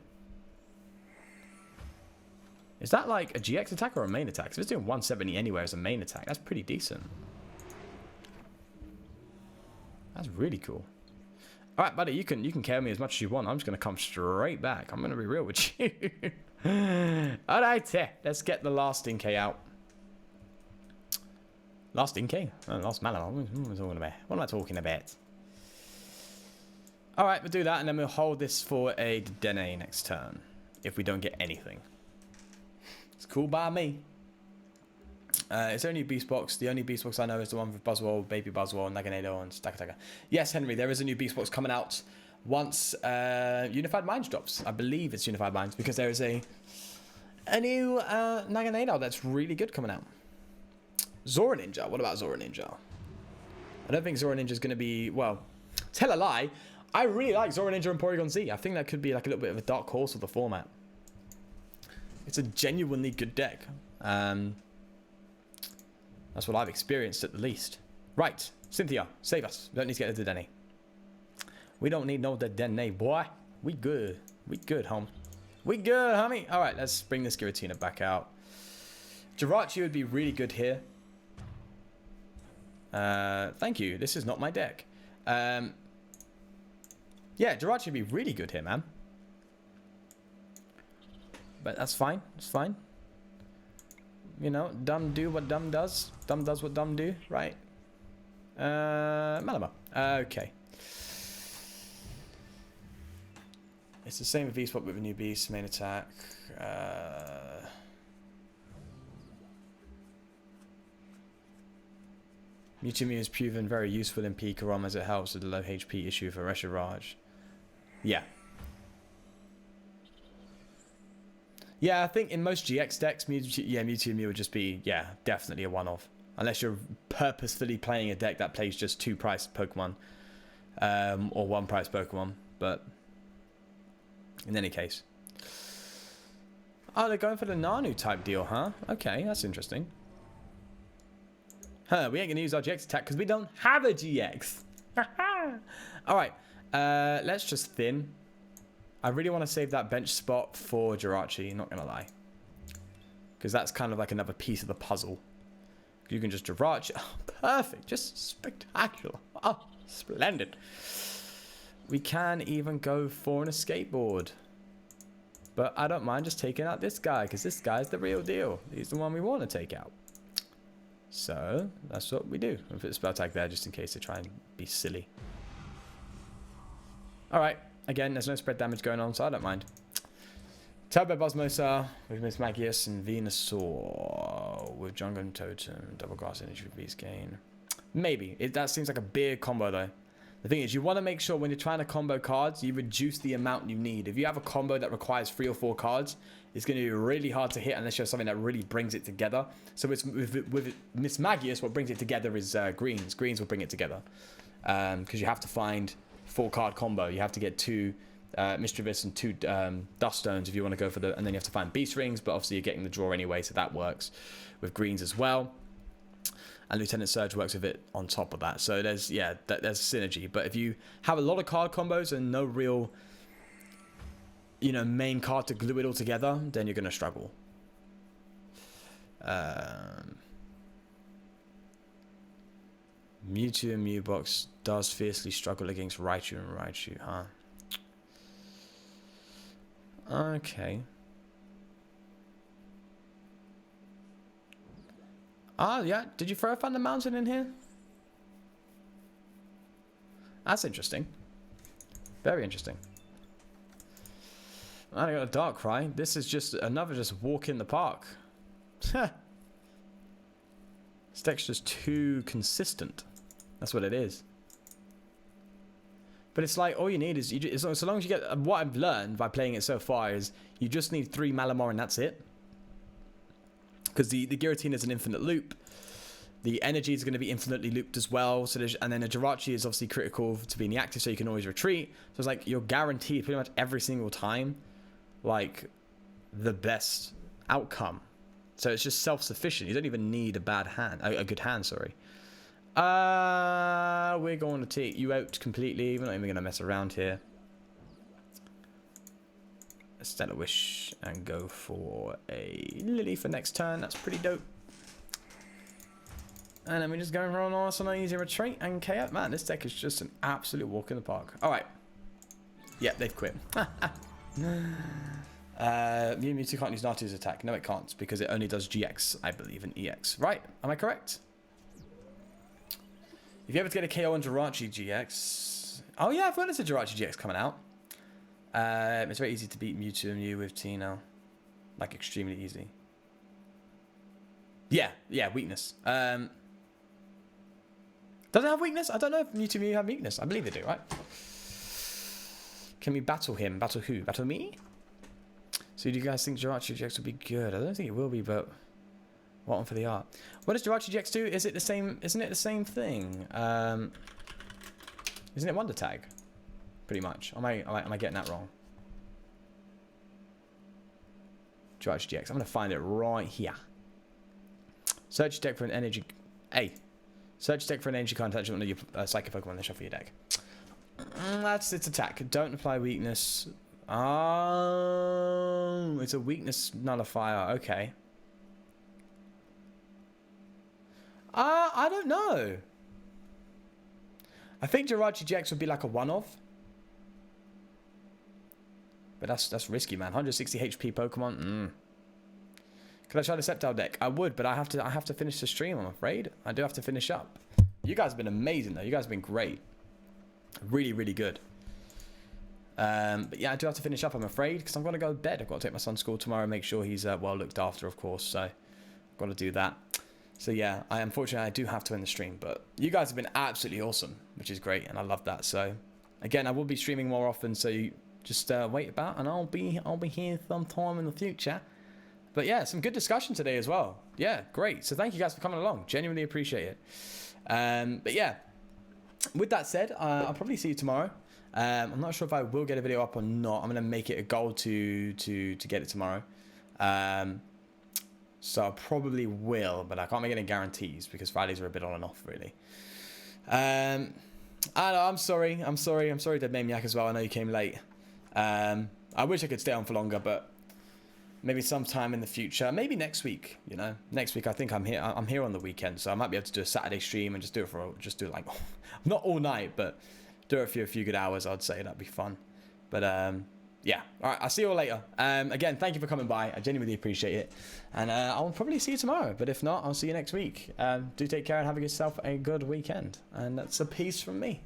Is that like a GX attack or a main attack? If it's doing 170 anywhere as a main attack, that's pretty decent. That's really cool. All right, buddy, you can KO me as much as you want. I'm just going to come straight back. I'm going to be real with you. All right, let's get the last Inkay out. Last Inkay? Oh, last Malamar. What am I talking about? All right, we'll do that, and then we'll hold this for a Dene next turn if we don't get anything. It's cool by me. It's only Beast Box. The only Beast Box I know is the one with Buzzwole, Baby Buzzwole, Naganado, and Stakataka. Yes, Henry, there is a new Beast Box coming out once Unified Minds drops. I believe it's Unified Minds because there is a new Naganado that's really good coming out. Zora Ninja. What about Zora Ninja? I don't think Zora Ninja is going to be, well, tell a lie. I really like Zora Ninja and Porygon Z. I think that could be like a little bit of a dark horse of the format. It's a genuinely good deck. That's what I've experienced at the least. Right, Cynthia, save us. We don't need to get to Dene. We don't need no Dene, boy. We good. We good, home. We good, homie. All right, let's bring this Giratina back out. Jirachi would be really good here. Thank you. This is not my deck. Yeah, Jirachi would be really good here, man. But that's fine. It's fine. You know, dumb do what dumb does. Dumb does what dumb do, right? Malamar. Okay. It's the same with V-Spot with a new beast, main attack. Mewtwo is proven very useful in Pikarom as it helps with the low HP issue for Reshiram. Yeah. Yeah, I think in most GX decks, Mewtwo and Mew would just be, yeah, definitely a one-off. Unless you're purposefully playing a deck that plays just 2-priced Pokemon. Or 1-priced Pokemon. But in any case. Oh, they're going for the Nanu type deal, huh? Okay, that's interesting. Huh, we ain't going to use our GX attack because we don't have a GX. Alright, let's just thin. I really want to save that bench spot for Jirachi, not going to lie. Because that's kind of like another piece of the puzzle. You can just Jirachi. Oh, perfect. Just spectacular. Oh, splendid. We can even go for an escape board. But I don't mind just taking out this guy, because this guy's the real deal. He's the one we want to take out. So, that's what we do. I'll put the spell tag there just in case they try and be silly. Alright. Again, there's no spread damage going on, so I don't mind. Turbo Bosmosa with Miss Magius and Venusaur with Jungle and Totem. Double Grass Energy for Beast Gain. Maybe. That seems like a big combo though. The thing is, you want to make sure when you're trying to combo cards, you reduce the amount you need. If you have a combo that requires 3 or 4 cards, it's going to be really hard to hit unless you have something that really brings it together. So it's, with Miss Magius, what brings it together is greens. Greens will bring it together. Because you have to find 4-card combo. You have to get 2 Mischievous and 2 Dust Stones if you want to go for the... And then you have to find Beast Rings, but obviously you're getting the draw anyway, so that works with greens as well. And Lieutenant Surge works with it on top of that. So there's, yeah, there's synergy. But if you have a lot of card combos and no real, you know, main card to glue it all together, then you're going to struggle. Mewtwo and Mewbox does fiercely struggle against Raichu and Raichu, huh? Okay. Ah, yeah. Did you throw a Thunder Mountain in here? That's interesting. Very interesting. I got a Darkrai. This is just another walk in the park. This deck's just too consistent. That's what it is. But it's like all you need is so long as you get what I've learned by playing it so far is you just need 3 Malamar and that's it. Because the Giratina is an infinite loop. The energy is going to be infinitely looped as well. So and then a Jirachi is obviously critical to be in the active, so you can always retreat. So it's like you're guaranteed pretty much every single time, like the best outcome. So it's just self-sufficient. You don't even need a bad hand, a good hand. Sorry. We're going to take you out completely. We're not even going to mess around here. a Stellar Wish and go for a Lily for next turn. That's pretty dope. And then we just go and roll on an easy retreat and KO. Man, this deck is just an absolute walk in the park. All right. Yep, they've quit. Mewtwo can't use Natu's attack. No, it can't, because it only does GX, I believe, and EX. Right? Am I correct? If you ever get a KO on Giratina GX... Oh, yeah, I've heard there's a Giratina GX coming out. It's very easy to beat Mewtwo and Mew with T now. Like, extremely easy. Yeah, weakness. Does it have weakness? I don't know if Mewtwo and Mew have weakness. I believe they do, right? Can we battle him? Battle who? Battle me? So do you guys think Giratina GX will be good? I don't think it will be, but what one for the art? What does Giratina GX do? Is it the same? Isn't it the same thing? Isn't it Wonder Tag? Pretty much. Am I getting that wrong? Giratina GX. I'm gonna find it right here. Search deck for an energy. Search deck for an energy card attached to one of your psychic Pokemon in the shuffle your deck. That's its attack. Don't apply weakness. Oh, it's a weakness nullifier. Okay. I don't know. I think Giratina GX would be like a one-off. But that's risky, man. 160 HP Pokemon. Could I try the Sceptile deck? I would, but I have to finish the stream, I'm afraid. I do have to finish up. You guys have been amazing, though. You guys have been great. Really, really good. But yeah, I do have to finish up, I'm afraid, because I'm going to go to bed. I've got to take my son to school tomorrow, make sure he's well looked after, of course. So I've got to do that. So yeah, unfortunately I do have to end the stream. But you guys have been absolutely awesome, which is great, and I love that. So again, I will be streaming more often, so you just wait about, and I'll be here sometime in the future. But yeah, some good discussion today as well. Yeah, great. So thank you guys for coming along. Genuinely appreciate it. But yeah, with that said, I'll probably see you tomorrow. I'm not sure if I will get a video up or not. I'm going to make it a goal to get it tomorrow. So I probably will, but I can't make any guarantees because Fridays are a bit on and off, really. I know, I'm sorry, Dead Maniac, as well. I know you came late. I wish I could stay on for longer, but maybe sometime in the future, maybe next week. You know, next week I think I'm here. I'm here on the weekend, so I might be able to do a Saturday stream and just do it like not all night, but do it for a few good hours. I'd say that'd be fun. But yeah, all right. I'll see you all later. Again, thank you for coming by. I genuinely appreciate it, and I'll probably see you tomorrow. But if not, I'll see you next week. Do take care and have yourself a good weekend. And that's a piece from me.